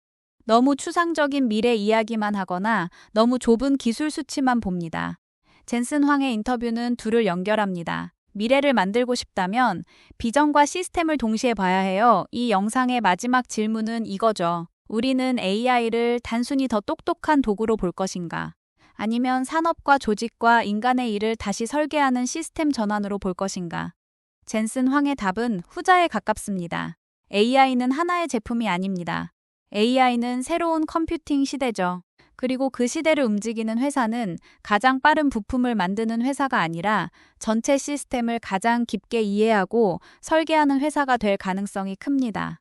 너무 추상적인 미래 이야기만 하거나 너무 좁은 기술 수치만 봅니다. 젠슨 황의 인터뷰는 둘을 연결합니다. 미래를 만들고 싶다면 비전과 시스템을 동시에 봐야 해요. 이 영상의 마지막 질문은 이거죠. 우리는 AI를 단순히 더 똑똑한 도구로 볼 것인가? 아니면 산업과 조직과 인간의 일을 다시 설계하는 시스템 전환으로 볼 것인가? 젠슨 황의 답은 후자에 가깝습니다. AI는 하나의 제품이 아닙니다. AI는 새로운 컴퓨팅 시대죠. 그리고 그 시대를 움직이는 회사는 가장 빠른 부품을 만드는 회사가 아니라 전체 시스템을 가장 깊게 이해하고 설계하는 회사가 될 가능성이 큽니다.